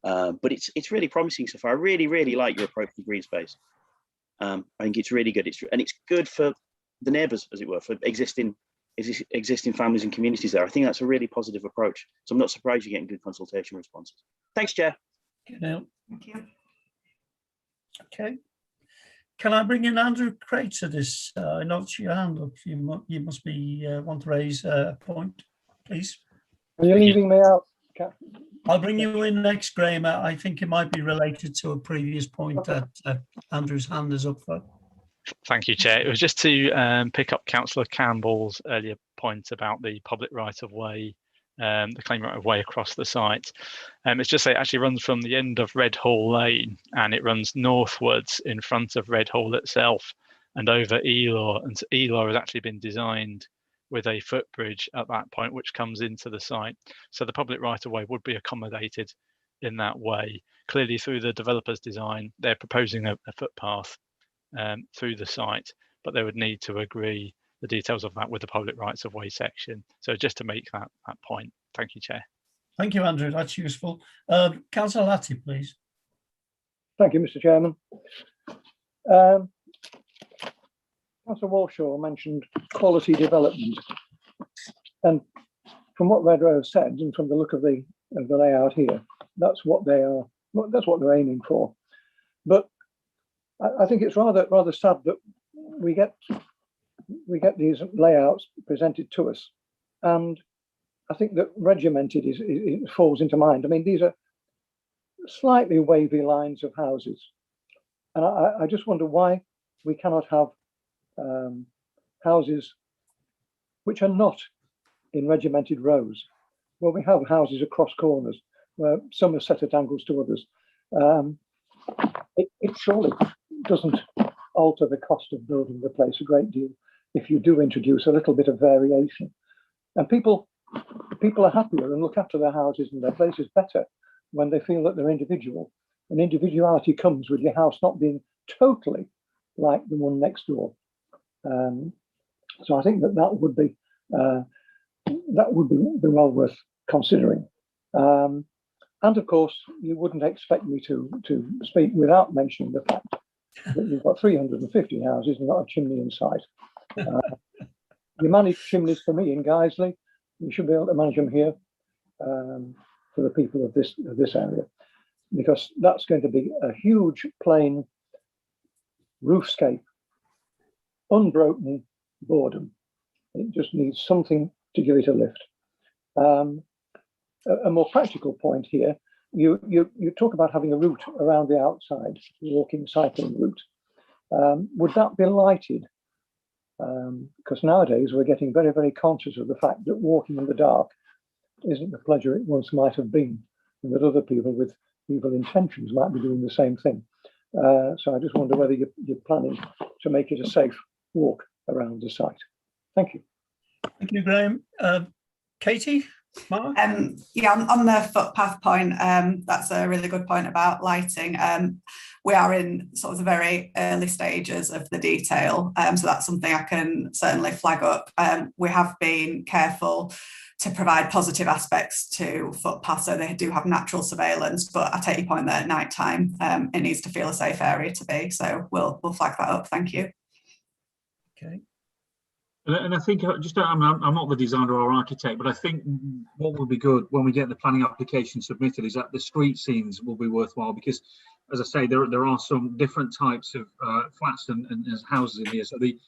But it's really promising so far. I really like your approach to green space. I think it's really good. It's good for the neighbours, as it were, for existing families and communities there. I think that's a really positive approach. So I'm not surprised you're getting good consultation responses. Thanks, Chair. Thank you. Okay. Can I bring in Andrew Craig to this? I noticed your hand up. You must be want to raise a point, please. Are you leaving me out, Cap? I'll bring you in next, Graham. I think it might be related to a previous point that Andrew's hand is up for. Thank you, Chair. It was just to pick up Councillor Campbell's earlier point about the public right-of-way, the claim right-of-way across the site. It's just that it actually runs from the end of Red Hall Lane and it runs northwards in front of Red Hall itself and over Elaw. And so Elaw has actually been designed with a footbridge at that point, which comes into the site. So the public right-of-way would be accommodated in that way. Clearly through the developer's design, they're proposing a footpath through the site, but they would need to agree the details of that with the public rights of way section. So just to make that point. Thank you, Chair. Thank you, Andrew. That's useful. Councillor Latty, please. Thank you, Mr. Chairman. Councillor Walshaw mentioned quality development, and from what Red Rose said, and from the look of the layout here, that's what they are. That's what they're aiming for. But I think it's rather sad that we get these layouts presented to us, and I think that regimented it falls into mind. I mean, these are slightly wavy lines of houses, and I just wonder why we cannot have houses which are not in regimented rows, where we have houses across corners, where some are set at angles to others. It surely doesn't alter the cost of building the place a great deal if you do introduce a little bit of variation. And people are happier and look after their houses and their places better when they feel that they're individual. And individuality comes with your house not being totally like the one next door. So I think that would be well worth considering. And of course, you wouldn't expect me to speak without mentioning the fact that you've got 350 houses and not a chimney in sight. You manage chimneys for me in Guiseley. You should be able to manage them here for the people of this area, because that's going to be a huge plain roofscape, unbroken boredom. It just needs something to give it a lift. A more practical point here, you talk about having a route around the outside, walking, cycling route. Would that be lighted? Because nowadays we're getting very, very conscious of the fact that walking in the dark isn't the pleasure it once might have been, and that other people with evil intentions might be doing the same thing. So I just wonder whether you're planning to make it a safe walk around the site. Thank you. Thank you, Graham. Katie? Mark? Yeah, on the footpath point, that's a really good point about lighting. We are in sort of the very early stages of the detail, so that's something I can certainly flag up. We have been careful to provide positive aspects to footpaths, so they do have natural surveillance, but I take your point that at night time it needs to feel a safe area to be, so we'll flag that up. Thank you. Okay. And I think I'm not the designer or architect, but I think what will be good when we get the planning application submitted is that the street scenes will be worthwhile, because, as I say, there are some different types of flats and houses in here. So the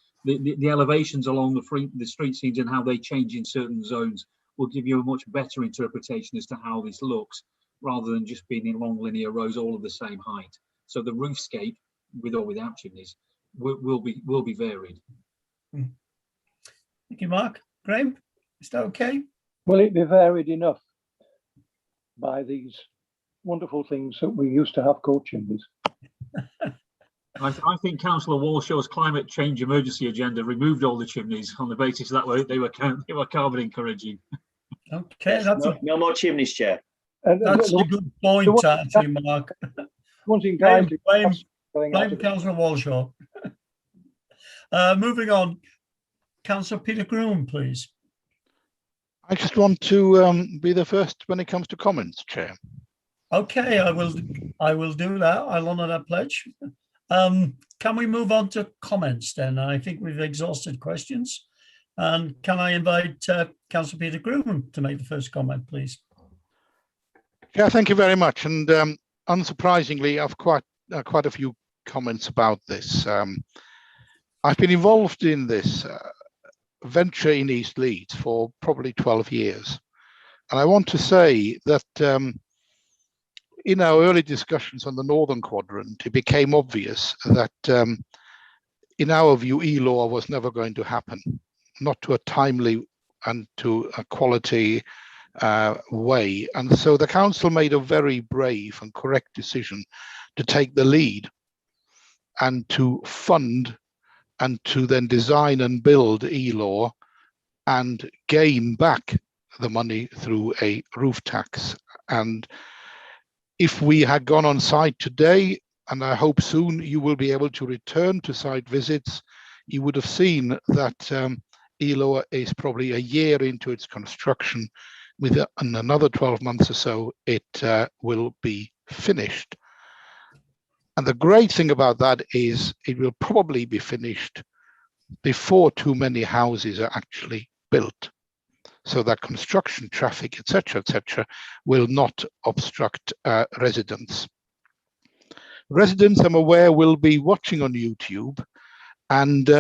elevations along the street scenes and how they change in certain zones will give you a much better interpretation as to how this looks, rather than just being in long linear rows all of the same height. So the roofscape, with or without chimneys, will be varied. Thank you, Mark. Graham, is that okay? Will it be varied enough by these wonderful things that we used to have called chimneys? I think Councillor Walshaw's climate change emergency agenda removed all the chimneys on the basis that they were carbon encouraging. Okay, Yes, no more chimneys, Chair. That's a good point, actually, Mark. Blame Councillor Walshaw. Moving on, Councillor Peter Groom, please. I just want to be the first when it comes to comments, Chair. Okay, I will do that. I'll honour that pledge. Can we move on to comments then? I think we've exhausted questions. And can I invite Councillor Peter Groom to make the first comment, please? Yeah, thank you very much. And unsurprisingly, I've quite a few comments about this. I've been involved in this venture in East Leeds for probably 12 years. And I want to say that in our early discussions on the Northern Quadrant, it became obvious that in our view, e-law was never going to happen, not to a timely and to a quality way. And so the council made a very brave and correct decision to take the lead and to fund and to then design and build e-law and gain back the money through a roof tax. And if we had gone on site today, and I hope soon you will be able to return to site visits, you would have seen that e-law is probably a year into its construction. In another 12 months or so, it will be finished. And the great thing about that is it will probably be finished before too many houses are actually built, so that construction traffic, etc., will not obstruct residents. Residents, I'm aware, will be watching on YouTube, and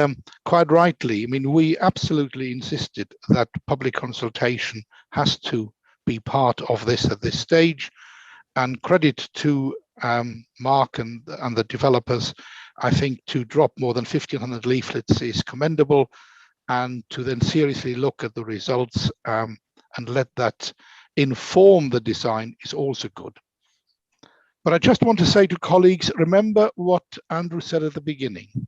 quite rightly, I mean, we absolutely insisted that public consultation has to be part of this at this stage, and credit to Mark and the developers. I think to drop more than 1,500 leaflets is commendable, and to then seriously look at the results and let that inform the design is also good. But I just want to say to colleagues, remember what Andrew said at the beginning.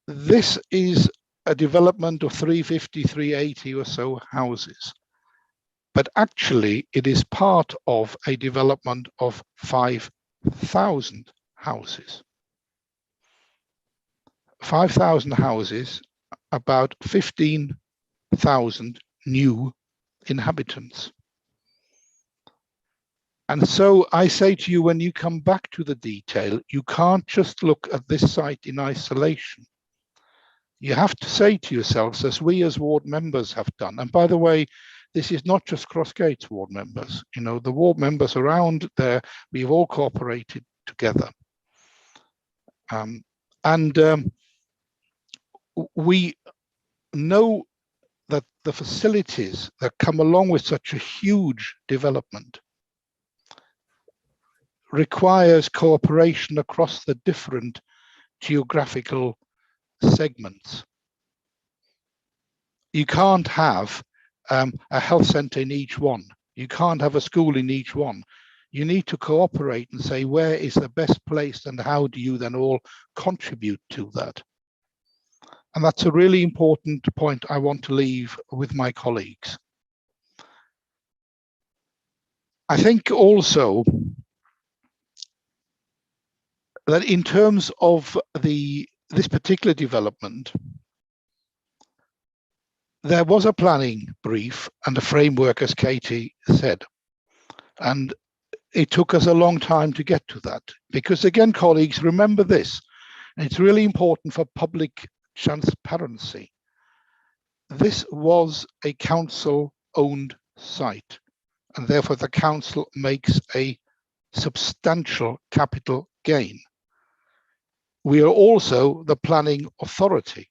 This is a development of 350, 380 or so houses. But actually, it is part of a development of 5,000 houses. 5,000 houses, about 15,000 new inhabitants. And so I say to you, when you come back to the detail, you can't just look at this site in isolation. You have to say to yourselves, as we as ward members have done, and by the way, this is not just Crossgates ward members, you know, the ward members around there, we've all cooperated together. We know that the facilities that come along with such a huge development requires cooperation across the different geographical segments. You can't have a health centre in each one. You can't have a school in each one. You need to cooperate and say, where is the best place and how do you then all contribute to that? And that's a really important point I want to leave with my colleagues. I think also that in terms of this particular development, there was a planning brief and a framework, as Katie said, and it took us a long time to get to that. Because again, colleagues, remember this, and it's really important for public transparency. This was a council-owned site, and therefore the council makes a substantial capital gain. We are also the planning authority.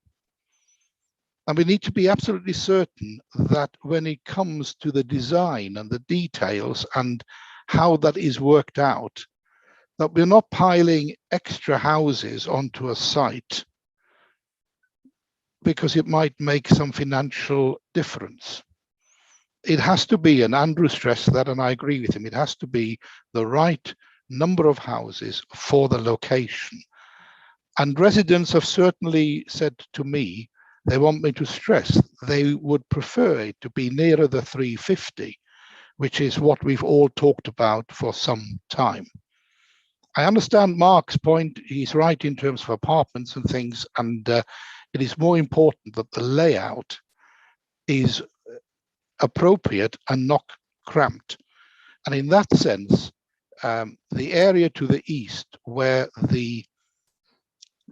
And we need to be absolutely certain that when it comes to the design and the details and how that is worked out, that we're not piling extra houses onto a site because it might make some financial difference. It has to be, and Andrew stressed that, and I agree with him, it has to be the right number of houses for the location. And residents have certainly said to me, they want me to stress, they would prefer it to be nearer the 350, which is what we've all talked about for some time. I understand Mark's point, he's right in terms of apartments and things, and it is more important that the layout is appropriate and not cramped. And in that sense, the area to the east where the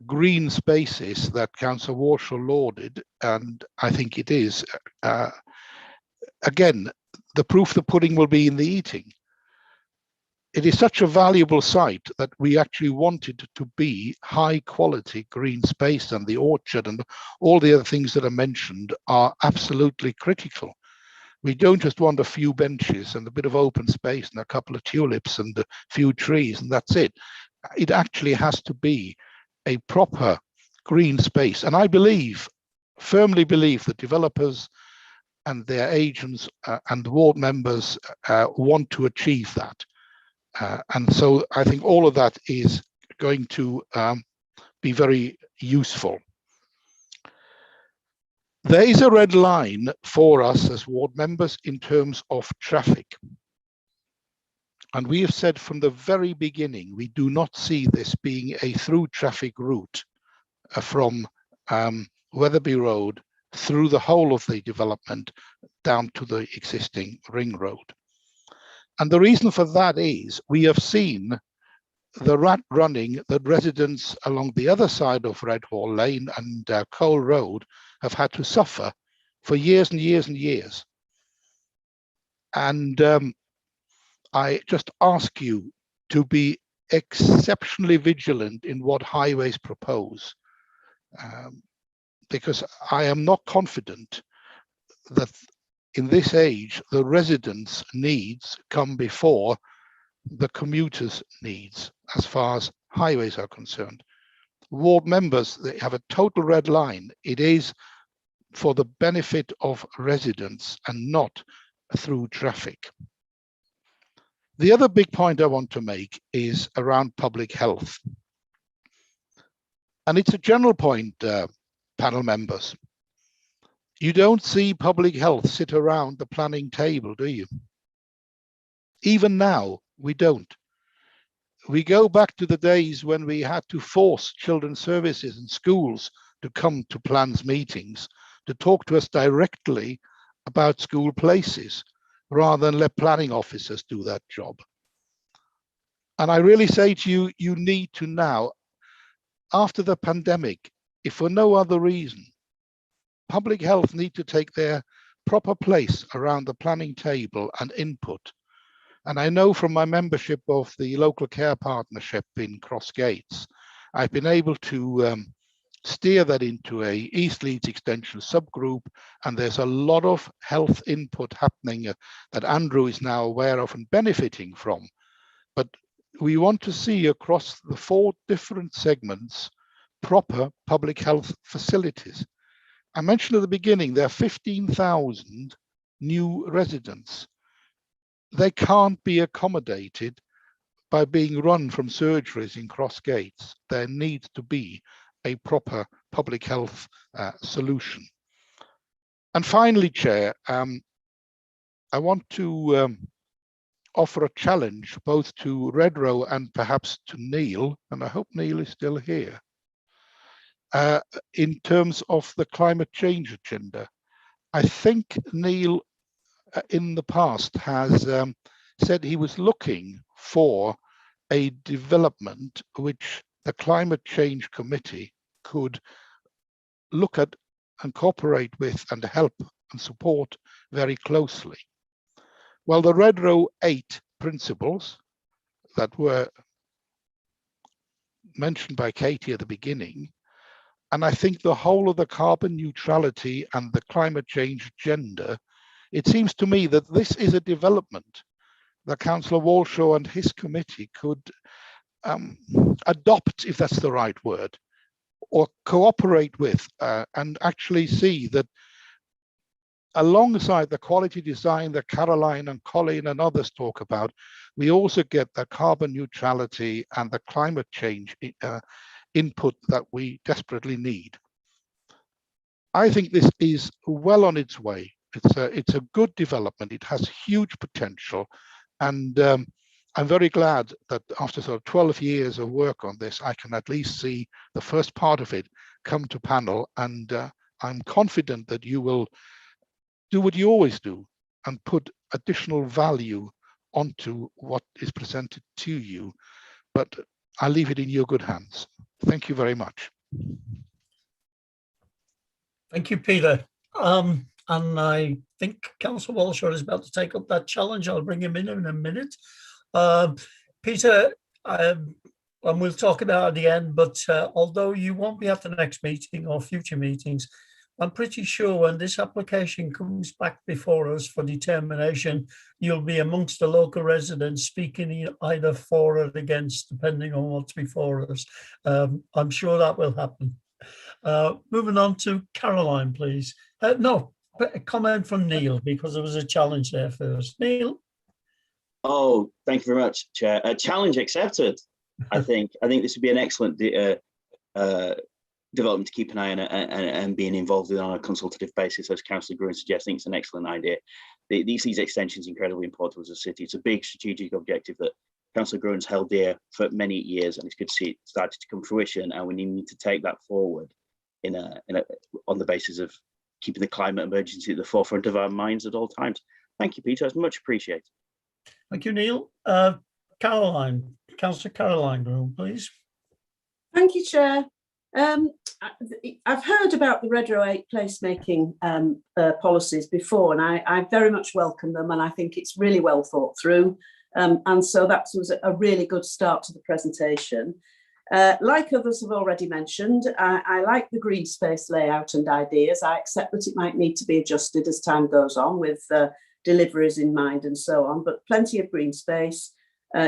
green spaces that Councillor Warshaw lauded, and I think it is, again, the proof the pudding will be in the eating. It is such a valuable site that we actually wanted to be high quality green space, and the orchard and all the other things that are mentioned are absolutely critical. We don't just want a few benches and a bit of open space and a couple of tulips and a few trees and that's it. It actually has to be a proper green space. And I believe, firmly believe, that developers and their agents and ward members want to achieve that. And so I think all of that is going to be very useful. There is a red line for us as ward members in terms of traffic. And we have said from the very beginning, we do not see this being a through traffic route from Wetherby Road through the whole of the development down to the existing ring road. And the reason for that is we have seen the rat running that residents along the other side of Redhall Lane and Cole Road have had to suffer for years and years and years. And I just ask you to be exceptionally vigilant in what highways propose, because I am not confident that in this age, the residents' needs come before the commuters' needs as far as highways are concerned. Ward members, they have a total red line. It is for the benefit of residents and not through traffic. The other big point I want to make is around public health. And it's a general point, panel members. You don't see public health sit around the planning table, do you? Even now, we don't. We go back to the days when we had to force children's services and schools to come to plans meetings to talk to us directly about school places rather than let planning officers do that job. And I really say to you, you need to now, after the pandemic, if for no other reason, public health need to take their proper place around the planning table and input. And I know from my membership of the local care partnership in Cross Gates, I've been able to steer that into a East Leeds Extension subgroup, and there's a lot of health input happening that Andrew is now aware of and benefiting from. But we want to see across the 4 different segments proper public health facilities. I mentioned at the beginning, there are 15,000 new residents. They can't be accommodated by being run from surgeries in Cross Gates. There needs to be a proper public health solution. And finally, Chair, I want to offer a challenge both to Redrow and perhaps to Neil, and I hope Neil is still here, in terms of the climate change agenda. I think Neil in the past has said he was looking for a development which the Climate Change Committee could look at and cooperate with and help and support very closely. Well, the Redrow 8 principles that were mentioned by Katie at the beginning, and I think the whole of the carbon neutrality and the climate change agenda, it seems to me that this is a development that Councillor Warshaw and his committee could adopt, if that's the right word, or cooperate with and actually see that alongside the quality design that Caroline and Colin and others talk about, we also get the carbon neutrality and the climate change input that we desperately need. I think this is well on its way. It's a good development. It has huge potential, and I'm very glad that after sort of 12 years of work on this, I can at least see the first part of it come to panel, and I'm confident that you will do what you always do and put additional value onto what is presented to you. But I'll leave it in your good hands. Thank you very much. Thank you, Peter. And I think Councillor Walshaw is about to take up that challenge. I'll bring him in a minute. Peter, and we'll talk about it at the end, but although you won't be at the next meeting or future meetings, I'm pretty sure when this application comes back before us for determination, you'll be amongst the local residents speaking either for or against, depending on what's before us. I'm sure that will happen. Moving on to Caroline, please. No, a comment from Neil, because there was a challenge there first. Neil? Oh, thank you very much, Chair. A challenge accepted. I think this would be an excellent development to keep an eye on and being involved in on a consultative basis, as Councillor Gruen suggests. I think it's an excellent idea. These extensions are incredibly important as a city. It's a big strategic objective that Councillor Gruen's held dear for many years, and it's good to see it started to come to fruition, and we need to take that forward on the basis of keeping the climate emergency at the forefront of our minds at all times. Thank you, Peter. That's much appreciated. Thank you, Neil. Caroline, Councillor Caroline Gruen, please. Thank you, Chair. I've heard about the Red Row 8 placemaking policies before, and I very much welcome them, and I think it's really well thought through. And so that was a really good start to the presentation. Like others have already mentioned, I like the green space layout and ideas. I accept that it might need to be adjusted as time goes on with deliveries in mind and so on, but plenty of green space,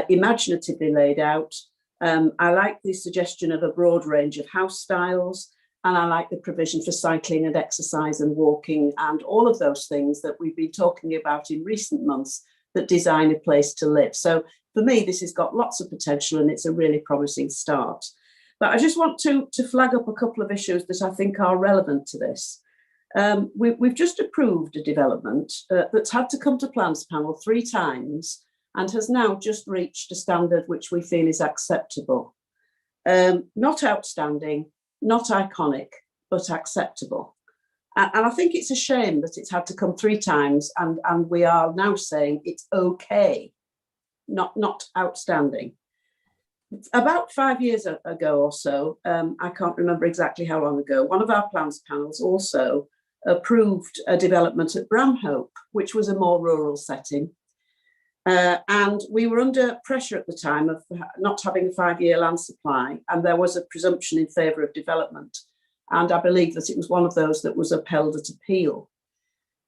imaginatively laid out. I like the suggestion of a broad range of house styles, and I like the provision for cycling and exercise and walking and all of those things that we've been talking about in recent months that design a place to live. So for me, this has got lots of potential and it's a really promising start. But I just want to flag up a couple of issues that I think are relevant to this. We've just approved a development that's had to come to Plans Panel 3 times and has now just reached a standard which we feel is acceptable. Not outstanding, not iconic, but acceptable. And I think it's a shame that it's had to come 3 times and we are now saying it's okay, not outstanding. About 5 years ago or so, I can't remember exactly how long ago, one of our plans panels also approved a development at Bramhawk, which was a more rural setting. And we were under pressure at the time of not having a 5-year land supply, and there was a presumption in favour of development. And I believe that it was one of those that was upheld at appeal.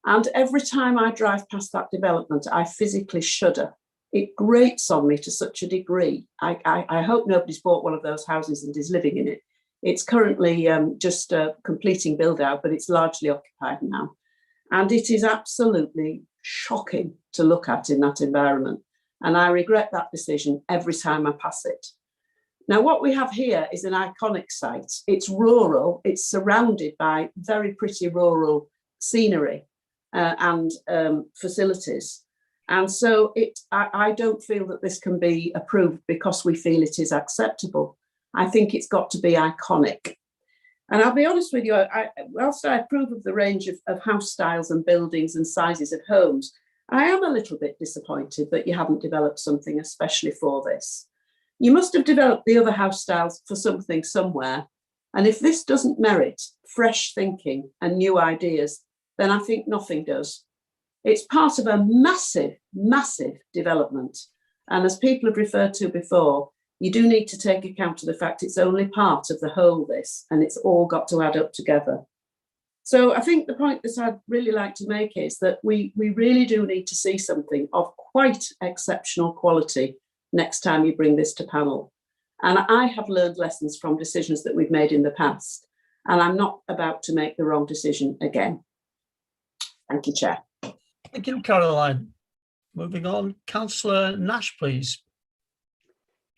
And every time I drive past that development, I physically shudder. It grates on me to such a degree. I hope nobody's bought one of those houses and is living in it. It's currently just completing build out, but it's largely occupied now. And it is absolutely shocking to look at in that environment. And I regret that decision every time I pass it. Now, what we have here is an iconic site. It's rural, it's surrounded by very pretty rural scenery and facilities. And so I don't feel that this can be approved because we feel it is acceptable. I think it's got to be iconic. And I'll be honest with you, whilst I approve of the range of house styles and buildings and sizes of homes, I am a little bit disappointed that you haven't developed something especially for this. You must have developed the other house styles for something somewhere. And if this doesn't merit fresh thinking and new ideas, then I think nothing does. It's part of a massive, massive development. And as people have referred to before, you do need to take account of the fact it's only part of the whole, this, and it's all got to add up together. So I think the point that I'd really like to make is that we really do need to see something of quite exceptional quality next time you bring this to panel. And I have learned lessons from decisions that we've made in the past, and I'm not about to make the wrong decision again. Thank you, Chair. Thank you, Caroline. Moving on, Councillor Nash, please.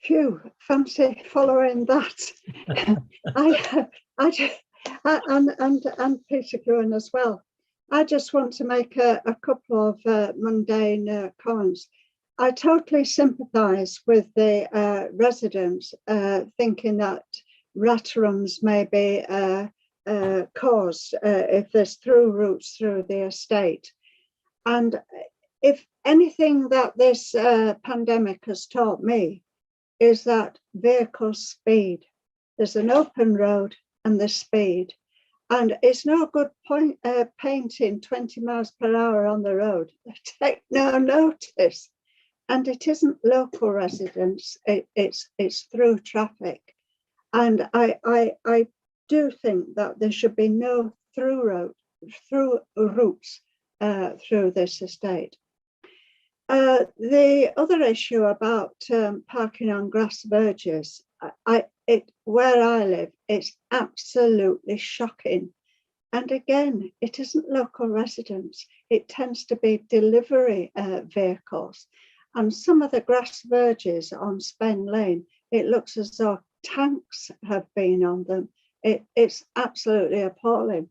Phew, fancy following that. And Peter Gruen as well. I just want to make a couple of mundane comments. I totally sympathise with the residents thinking that rat runs may be caused if there's through routes through the estate. And if anything that this pandemic has taught me is that vehicle speed. There's an open road and the speed. And it's no good point painting 20 miles per hour on the road. They take no notice. And it isn't local residents, it's through traffic. And I do think that there should be no through routes through this estate. The other issue about parking on grass verges, where I live, it's absolutely shocking. And again, it isn't local residents, it tends to be delivery vehicles. And some of the grass verges on Spen Lane, it looks as though tanks have been on them. It's absolutely appalling.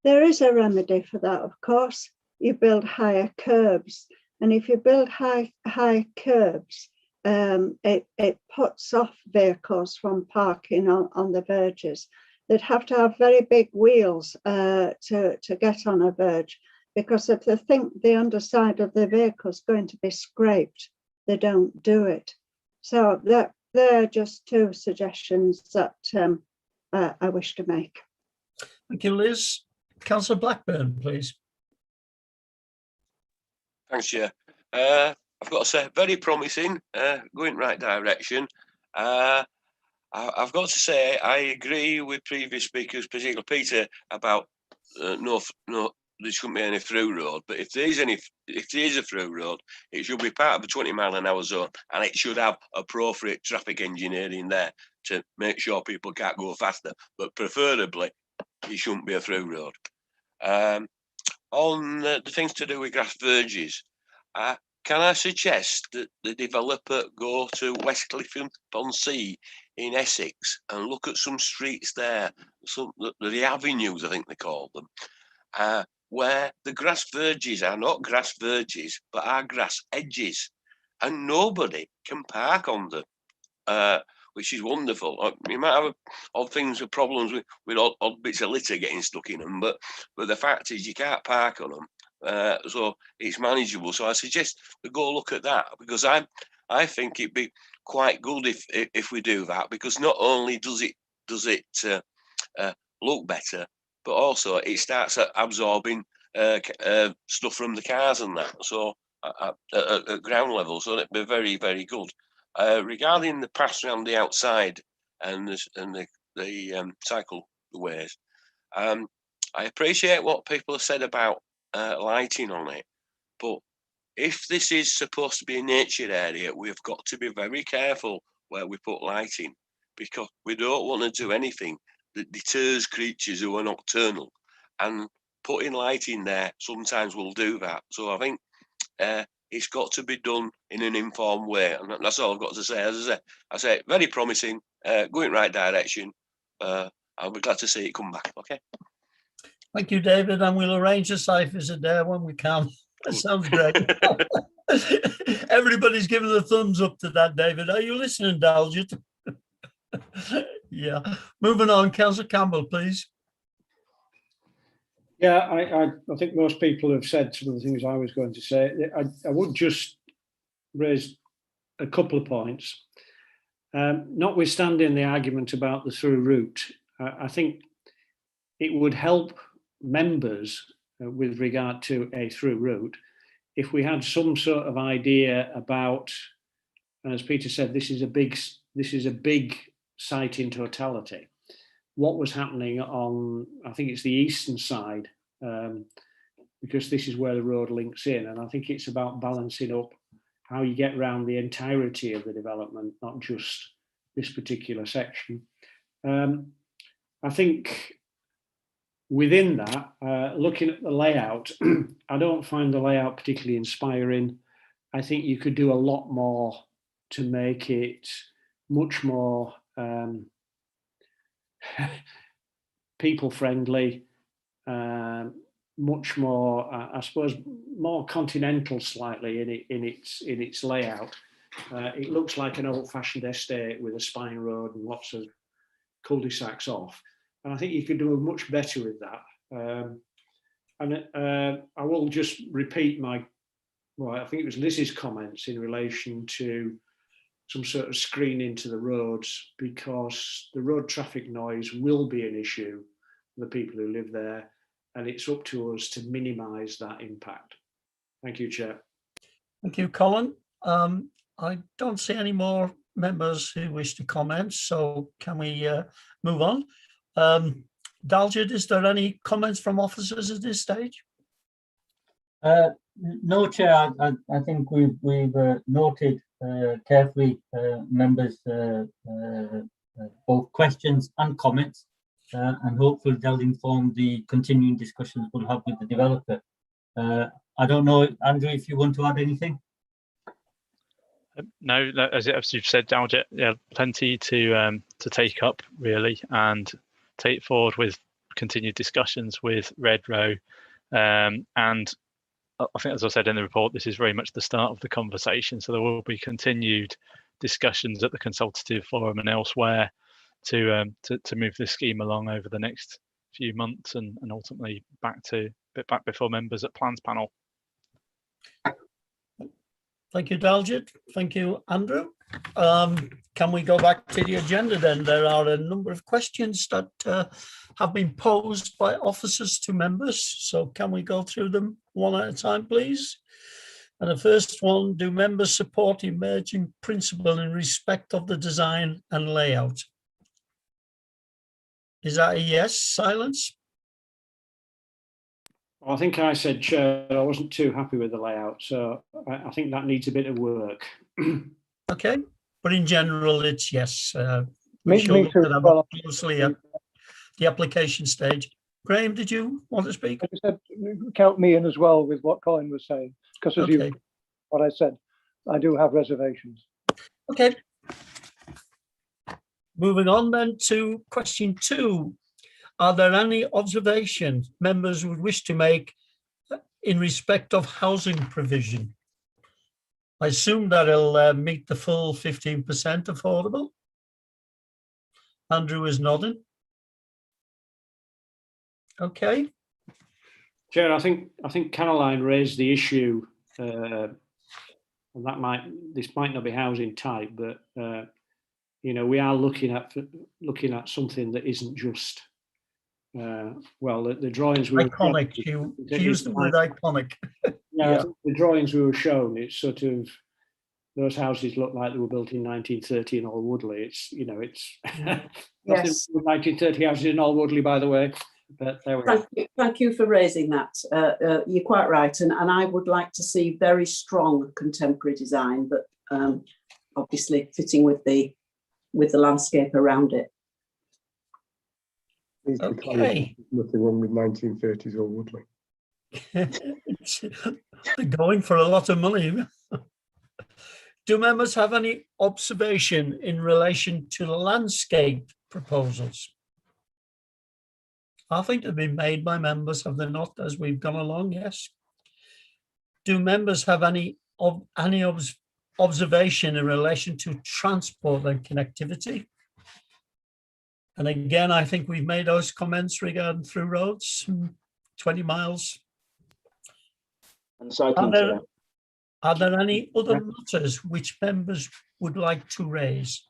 There is a remedy for that, of course. You build higher curbs. And if you build high curbs, it puts off vehicles from parking on the verges. They'd have to have very big wheels to get on a verge, because if they think the underside of the vehicle is going to be scraped, they don't do it. So they're just two suggestions that I wish to make. Thank you, Liz. Councillor Blackburn, please. Thanks, Chair. I've got to say, very promising, going right direction. I've got to say, I agree with previous speakers, particularly Peter, about there shouldn't be any through road. But if there is a through road, it should be part of a 20-mile-an-hour zone, and it should have appropriate traffic engineering there to make sure people can't go faster. But preferably, it shouldn't be a through road. On the things to do with grass verges, can I suggest that the developer go to Westcliff-upon-Sea in Essex and look at some streets there, the avenues, I think they call them, where the grass verges are not grass verges, but are grass edges, and nobody can park on them, which is wonderful. You might have odd things with problems with odd bits of litter getting stuck in them, but the fact is you can't park on them, so it's manageable. So I suggest we go look at that, because I think it'd be quite good if we do that, because not only does it look better, but also it starts absorbing stuff from the cars and that, so at ground level, so it'd be very, very good. Regarding the paths around the outside and the cycleways, I appreciate what people have said about lighting on it, but if this is supposed to be a nature area, we've got to be very careful where we put lighting, because we don't want to do anything that deters creatures who are nocturnal, and putting lighting there sometimes will do that. So I think it's got to be done in an informed way, and that's all I've got to say. As I say, very promising, going right direction. I'll be glad to see it come back. Okay. Thank you, David, and we'll arrange a site visit there when we can. That sounds great. Everybody's giving the thumbs up to that, David. Are you listening, Dalgett? Yeah. Moving on, Councillor Campbell, please. Yeah, I think most people have said some of the things I was going to say. I would just raise a couple of points. Notwithstanding the argument about the through route, I think it would help members with regard to a through route if we had some sort of idea about, and as Peter said, this is a big site in totality, what was happening on, I think it's the eastern side, because this is where the road links in, and I think it's about balancing up how you get around the entirety of the development, not just this particular section. I think within that, looking at the layout, I don't find the layout particularly inspiring. I think you could do a lot more to make it much more people friendly, much more, I suppose, more continental slightly in its layout. It looks like an old-fashioned estate with a spine road and lots of cul-de-sacs off. And I think you could do much better with that. I will just repeat I think it was Liz's comments in relation to some sort of screening to the roads, because the road traffic noise will be an issue for the people who live there, and it's up to us to minimise that impact. Thank you, Chair. Thank you, Colin. I don't see any more members who wish to comment, so can we move on? Daljit, is there any comments from officers at this stage? No, Chair. I think we've noted carefully members' both questions and comments, and hopefully they'll inform the continuing discussions we'll have with the developer. I don't know, Andrew, if you want to add anything. No, as you've said, Daljit, yeah, plenty to take up really, and take forward with continued discussions with Redrow. And I think, as I said in the report, this is very much the start of the conversation. So there will be continued discussions at the consultative forum and elsewhere to move this scheme along over the next few months, and ultimately back before members at Plans Panel. Thank you, Daljit. Thank you, Andrew. Can we go back to the agenda then? There are a number of questions that have been posed by officers to members. So can we go through them one at a time, please? And the first one, do members support emerging principle in respect of the design and layout? Is that a yes? Silence? I think I said, Chair, I wasn't too happy with the layout, so I think that needs a bit of work. Okay, but in general, it's yes. Me too, well, closely at the application stage. Graham, did you want to speak? I just said, count me in as well with what Colin was saying, because as you, what I said, I do have reservations. Okay. Moving on then to question 2. Are there any observations members would wish to make in respect of housing provision? I assume that it'll meet the full 15% affordable. Andrew is nodding. Okay. Chair, I think Caroline raised the issue, and this might not be housing type, but you know, we are looking at something that isn't just. Well, the drawings were iconic. You used the word iconic. Yeah, the drawings we were shown, it's sort of, those houses look like they were built in 1930 in Alwoodley. It's, you know, it's nothing with 1930 houses in Alwoodley, by the way. But there we are. Thank you for raising that. You're quite right, and I would like to see very strong contemporary design, but obviously fitting with the landscape around it. Okay. Nothing wrong with 1930s or Woodley. They're going for a lot of money. Do members have any observation in relation to the landscape proposals? I think they've been made by members, have they not, as we've gone along? Yes. Do members have any observation in relation to transport and connectivity? And again, I think we've made those comments regarding through roads, 20 miles. And cycling. Are there any other matters which members would like to raise?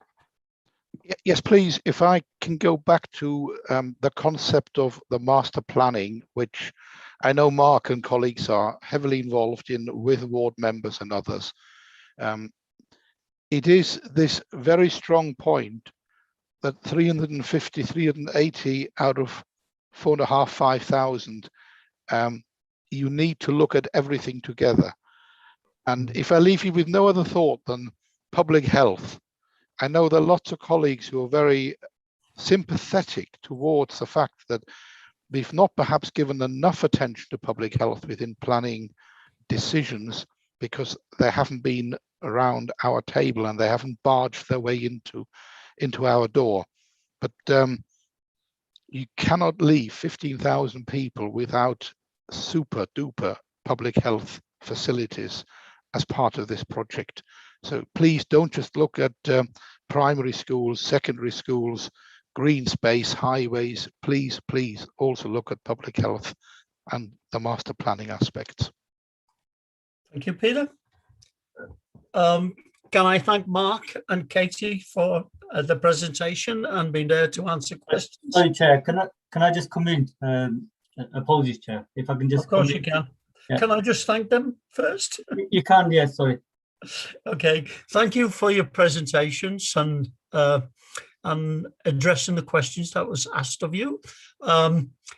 Yes, please. If I can go back to the concept of the master planning, which I know Mark and colleagues are heavily involved in with ward members and others. It is this very strong point that 350, 380 out of 4,500, 5,000, you need to look at everything together. And if I leave you with no other thought than public health, I know there are lots of colleagues who are very sympathetic towards the fact that we've not perhaps given enough attention to public health within planning decisions because they haven't been around our table and they haven't barged their way into our door. But you cannot leave 15,000 people without super duper public health facilities as part of this project. So please don't just look at primary schools, secondary schools, green space, highways. Please also look at public health and the master planning aspects. Thank you, Peter. Can I thank Mark and Katie for the presentation and being there to answer questions? Sorry, Chair, can I just come in? Apologies, Chair, if I can just. Of course you can. Yeah. Can I just thank them first? You can, yes, sorry. Okay, thank you for your presentations and addressing the questions that was asked of you.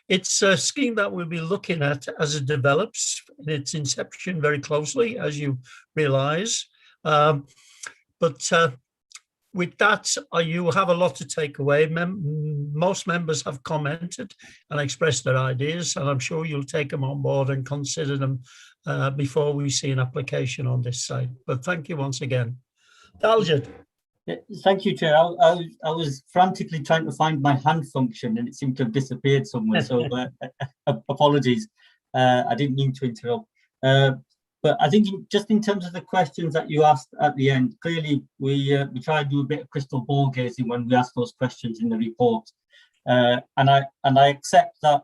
It's a scheme that we'll be looking at as it develops in its inception very closely, as you realise. But with that, you have a lot to take away. Most members have commented and expressed their ideas, and I'm sure you'll take them on board and consider them before we see an application on this site. But thank you once again. Daljit. Thank you, Chair. I was frantically trying to find my hand function and it seemed to have disappeared somewhere, so apologies. I didn't mean to interrupt. But I think just in terms of the questions that you asked at the end, clearly we try to do a bit of crystal ball gazing when we ask those questions in the report. And I accept that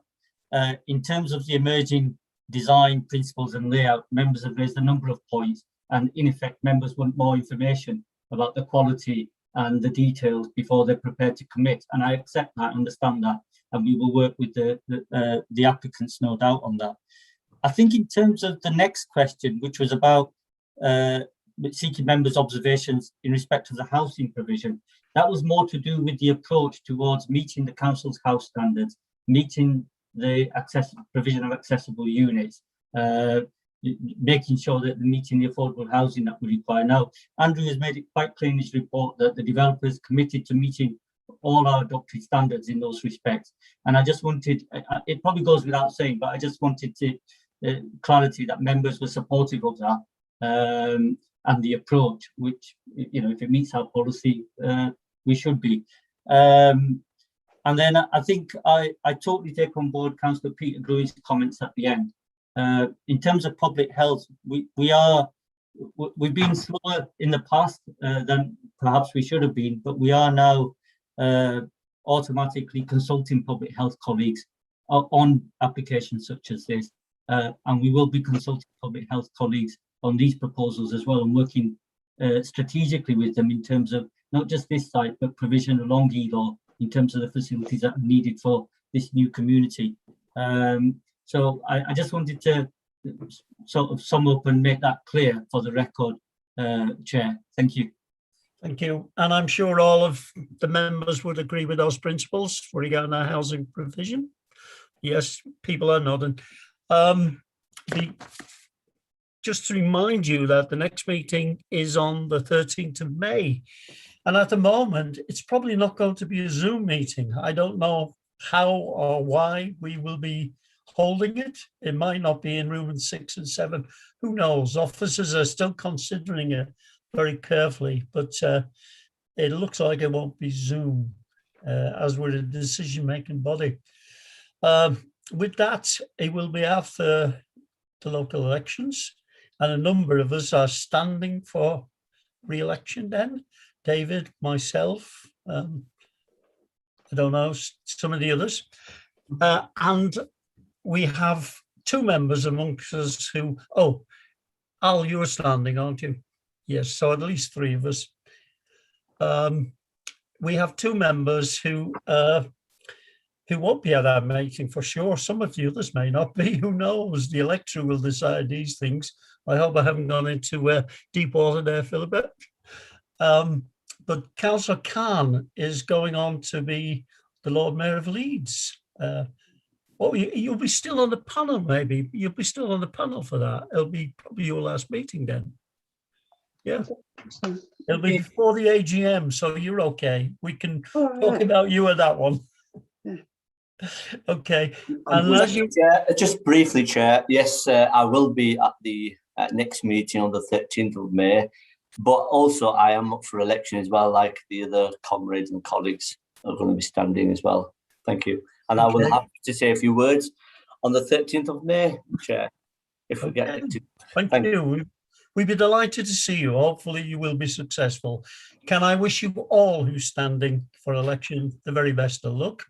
in terms of the emerging design principles and layout, members have raised a number of points, and in effect, members want more information about the quality and the details before they're prepared to commit. And I accept that, understand that, and we will work with the applicants, no doubt, on that. I think in terms of the next question, which was about seeking members' observations in respect of the housing provision, that was more to do with the approach towards meeting the council's house standards, meeting the provision of accessible units, making sure that they're meeting the affordable housing that we require. Now, Andrew has made it quite clear in his report that the developer is committed to meeting all our adopted standards in those respects. And I just wanted, it probably goes without saying, but I just wanted to clarity that members were supportive of that and the approach, which, you know, if it meets our policy, we should be. And then I think I totally take on board Councillor Peter Gruey's comments at the end. In terms of public health, we've been slower in the past than perhaps we should have been, but we are now automatically consulting public health colleagues on applications such as this. And we will be consulting public health colleagues on these proposals as well, and working strategically with them in terms of not just this site, but provision along Elaw in terms of the facilities that are needed for this new community. So I just wanted to sort of sum up and make that clear for the record, Chair. Thank you. Thank you. And I'm sure all of the members would agree with those principles regarding our housing provision. Yes, people are nodding. Just to remind you that the next meeting is on the 13th of May. And at the moment, it's probably not going to be a Zoom meeting. I don't know how or why we will be holding it. It might not be in rooms 6 and 7. Who knows? Officers are still considering it very carefully, but it looks like it won't be Zoom as we're a decision-making body. With that, it will be after the local elections, and a number of us are standing for re-election then. David, myself, I don't know, some of the others. And we have 2 members amongst us who, oh, Al, you're standing, aren't you? Yes, so at least 3 of us. We have 2 members who won't be at our meeting for sure. Some of the others may not be. Who knows? The electorate will decide these things. I hope I haven't gone into deep water there, Philip. But Councillor Khan is going on to be the Lord Mayor of Leeds. Well, you'll be still on the panel, maybe. You'll be still on the panel for that. It'll be probably your last meeting then. Yeah. It'll be before the AGM, so you're okay. We can All talk right. about you at that one. Okay. Just briefly, Chair. Yes, I will be at the next meeting on the 13th of May, but also I am up for election as well, like the other comrades and colleagues are going to be standing as well. Thank you. And I will have to say a few words on the 13th of May, Chair, if we get elected. Thank you. We'd be delighted to see you. Hopefully you will be successful. Can I wish you all who's standing for election the very best of luck.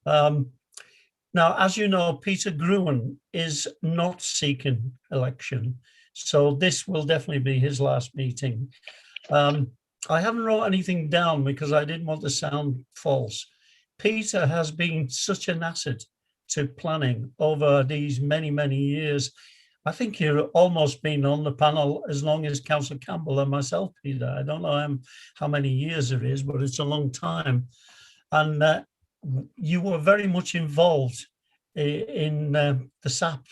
Now, as you know, Peter Gruen is not seeking election, so this will definitely be his last meeting. I haven't wrote anything down because I didn't want to sound false. Peter has been such an asset to planning over these many, many years. I think you've almost been on the panel as long as Councillor Campbell and myself, Peter. I don't know how many years it is, but it's a long time. And you were very much involved in the SAP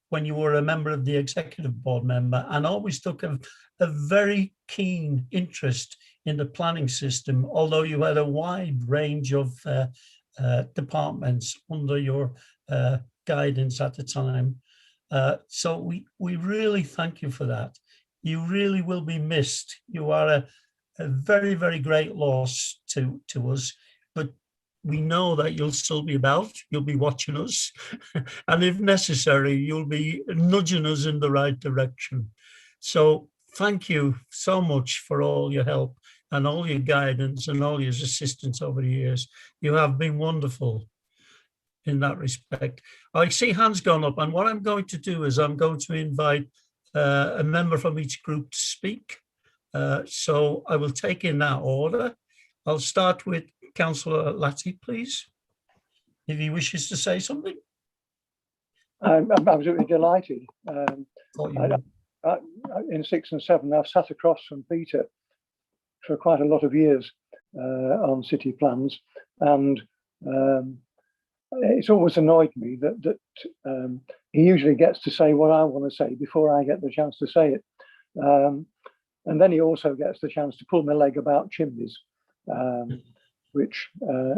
when you were a member of the executive board member, and always took a very keen interest in the planning system, although you had a wide range of departments under your guidance at the time. So we really thank you for that. You really will be missed. You are a very, very great loss to us, but we know that you'll still be about, you'll be watching us, and if necessary, you'll be nudging us in the right direction. So thank you so much for all your help and all your guidance and all your assistance over the years. You have been wonderful in that respect. I see hands gone up, and what I'm going to do is I'm going to invite a member from each group to speak. So I will take in that order. I'll start with Councillor Latty, please, if he wishes to say something. I'm absolutely delighted. In 6 and 7, I've sat across from Peter for quite a lot of years on city plans, and it's always annoyed me that he usually gets to say what I want to say before I get the chance to say it. And then he also gets the chance to pull my leg about chimneys, which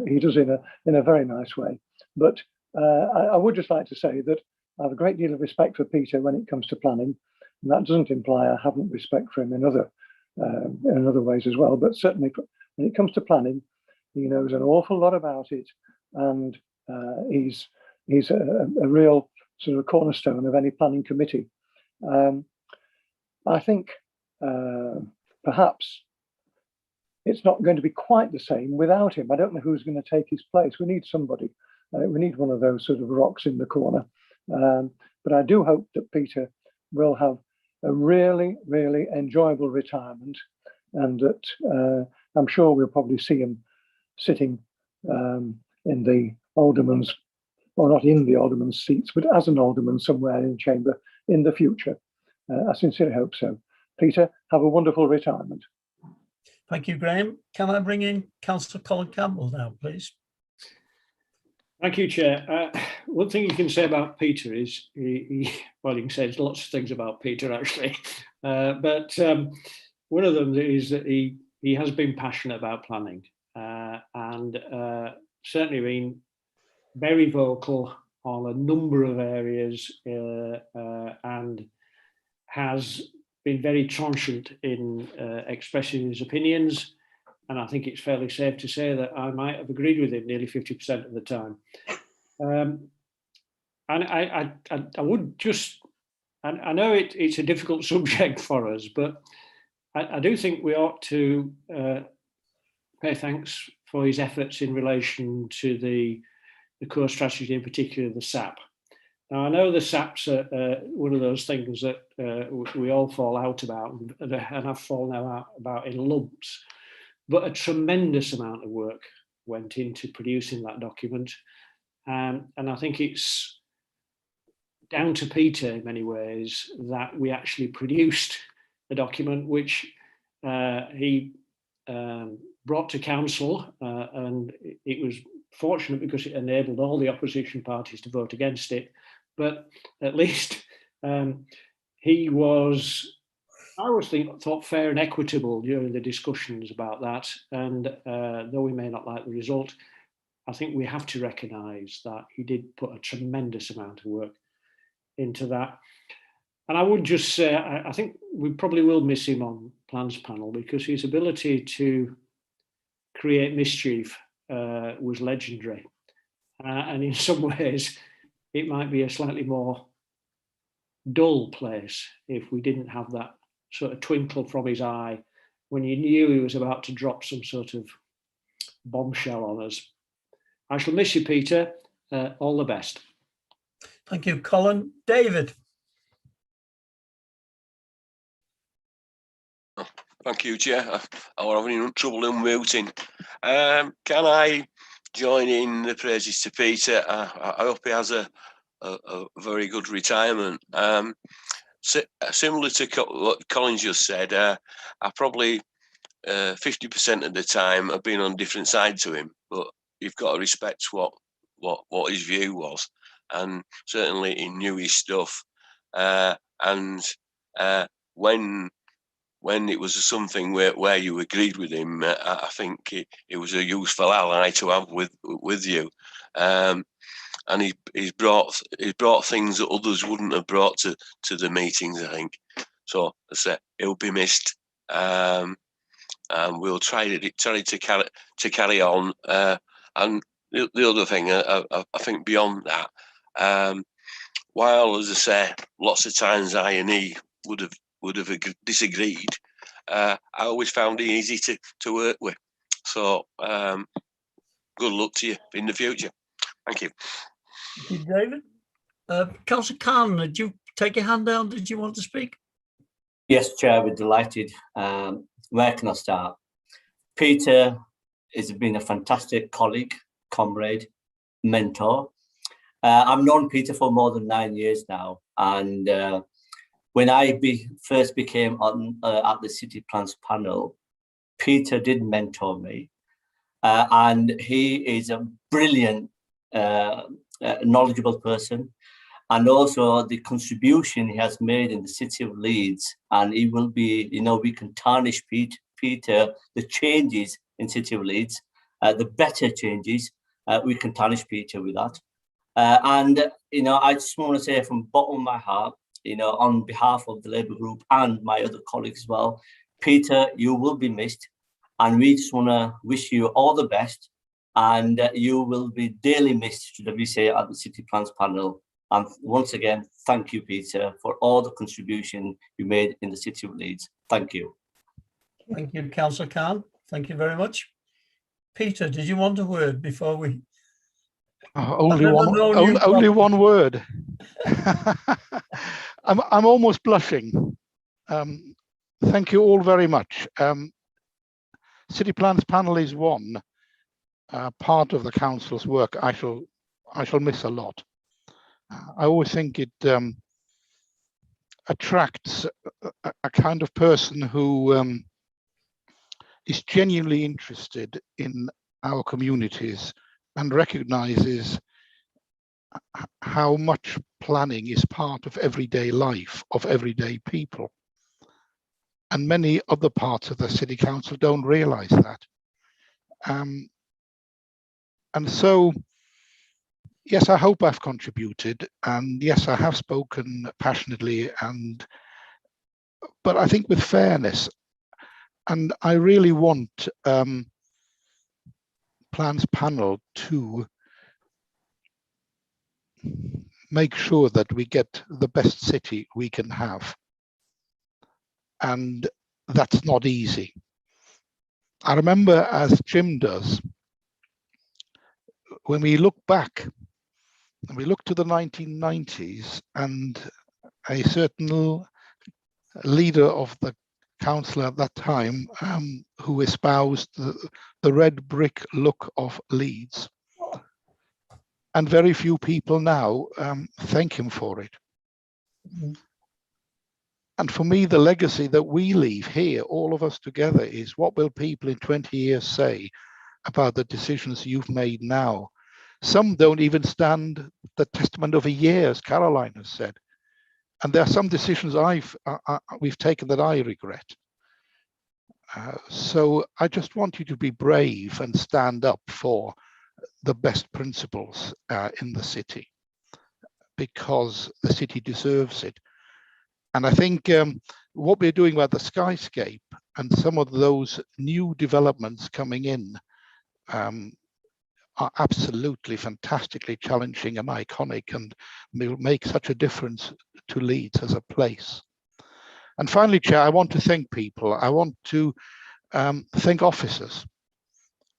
he does in a very nice way. But I would just like to say that I have a great deal of respect for Peter when it comes to planning, and that doesn't imply I haven't respect for him in other ways as well. But certainly when it comes to planning, he knows an awful lot about it, and he's a real sort of cornerstone of any planning committee. I think perhaps it's not going to be quite the same without him. I don't know who's going to take his place. We need somebody. We need one of those sort of rocks in the corner. But I do hope that Peter will have a really, really enjoyable retirement, and that I'm sure we'll probably see him sitting in the alderman's, or not in the alderman's seats, but as an alderman somewhere in the chamber in the future. I sincerely hope so. Peter, have a wonderful retirement. Thank you, Graham. Can I bring in Councillor Colin Campbell now, please? Thank you, Chair. One thing you can say about Peter is, well, you can say lots of things about Peter, actually. But one of them is that he has been passionate about planning, and certainly been very vocal on a number of areas, and has been very trenchant in expressing his opinions. And I think it's fairly safe to say that I might have agreed with him nearly 50% of the time. And I would just, and I know it's a difficult subject for us, but I do think we ought to pay thanks for his efforts in relation to the core strategy, in particular the SAP. Now, I know the SAP's one of those things that we all fall out about, and have fallen out about in lumps, but a tremendous amount of work went into producing that document. And I think it's down to Peter in many ways that we actually produced the document, which he brought to council, and it was fortunate because it enabled all the opposition parties to vote against it. But at least he was I always thought fair and equitable during the discussions about that. And though we may not like the result, I think we have to recognise that he did put a tremendous amount of work into that. And I would just say, I think we probably will miss him on Plans panel, because his ability to create mischief was legendary. And in some ways, it might be a slightly more dull place if we didn't have that sort of twinkle from his eye when you knew he was about to drop some sort of bombshell on us. I shall miss you, Peter. All the best. Thank you, Colin. David. Thank you, Chair. I was having trouble unmuting. Can I join in the praises to Peter? I hope he has a very good retirement. Similar to what Colin just said, I probably 50% of the time I've been on different side to him, but you've got to respect what his view was, and certainly he knew his stuff. And when it was something where you agreed with him, I think it was a useful ally to have with you. And he's brought things that others wouldn't have brought to the meetings, I think. So I said he'll be missed, and we'll try to carry on. And the other thing, I think beyond that, while, as I say, lots of times I and he would have disagreed, I always found it easy to work with. So good luck to you in the future. Thank you. Thank you, David. Councillor Khan, did you take your hand down? Did you want to speak? Yes, Chair, we're delighted. Where can I start? Peter has been a fantastic colleague, comrade, mentor. I've known Peter for more than 9 years now, and when I first became on at the City Plans panel, Peter did mentor me, and he is a brilliant, knowledgeable person, and also the contribution he has made in the City of Leeds, and he will be, we can tarnish Peter, the changes in City of Leeds, the better changes, we can tarnish Peter with that. And I just want to say from the bottom of my heart, on behalf of the Labour group and my other colleagues as well, Peter, you will be missed, and we just want to wish you all the best, and you will be dearly missed, should we say, at the City Plans panel. And once again, thank you, Peter, for all the contribution you made in the City of Leeds. Thank you. Thank you, Councillor Khan. Thank you very much. Peter, did you want a word before we? Only one word. I'm almost blushing. Thank you all very much. City Plans panel is one part of the council's work I shall miss a lot. I always think it attracts a kind of person who is genuinely interested in our communities and recognizes how much planning is part of everyday life of everyday people. And many other parts of the City Council don't realize that. And so, yes, I hope I've contributed, and yes, I have spoken passionately, but I think with fairness. And I really want Plans panel to make sure that we get the best city we can have. And that's not easy. I remember, as Jim does, when we look back and we look to the 1990s, and a certain leader of the council at that time who espoused the red brick look of Leeds, and very few people now thank him for it. And for me, the legacy that we leave here, all of us together, is what will people in 20 years say about the decisions you've made now? Some don't even stand the testament of a year, as Caroline has said. And there are some decisions we've taken that I regret. So I just want you to be brave and stand up for the best principles in the city, because the city deserves it. And I think what we're doing about the skyscape and some of those new developments coming in are absolutely fantastically challenging and iconic, and will make such a difference to Leeds as a place. And finally, Chair, I want to thank people. I want to thank officers.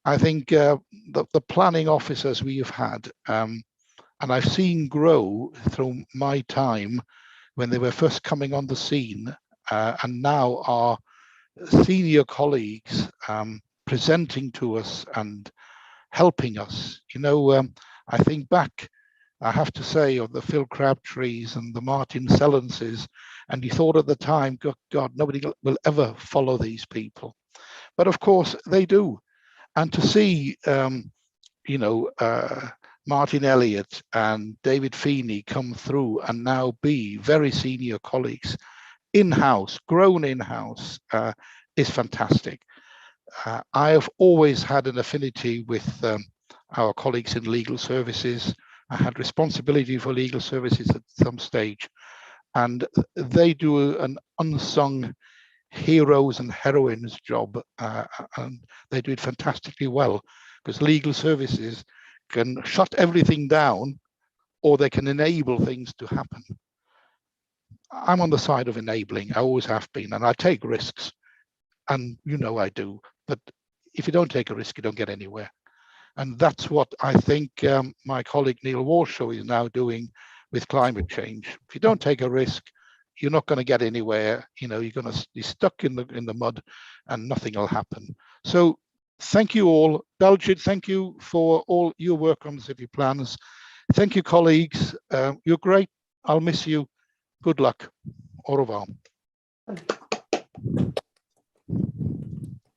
I think the planning officers we have had, and I've seen grow through my time when they were first coming on the scene, and now are senior colleagues presenting to us and helping us. You know, I think back, I have to say, of the Phil Crabtrees and the Martin Sellenses, and you thought at the time, God, nobody will ever follow these people. But of course they do. And to see, you know, Martin Elliott and David Feeney come through and now be very senior colleagues in-house, grown in-house, is fantastic. I have always had an affinity with our colleagues in legal services. I had responsibility for legal services at some stage, and they do an unsung heroes and heroines job, and they do it fantastically well, because legal services can shut everything down, or they can enable things to happen. I'm on the side of enabling. I always have been, and I take risks, and you know I do. But if you don't take a risk, you don't get anywhere. And that's what I think my colleague Neil Warshaw is now doing with climate change. If you don't take a risk, you're not going to get anywhere. You know, you're going to be stuck in the mud, and nothing will happen. So thank you all. Daljit, thank you for all your work on the city plans. Thank you, colleagues. You're great. I'll miss you. Good luck. Au revoir.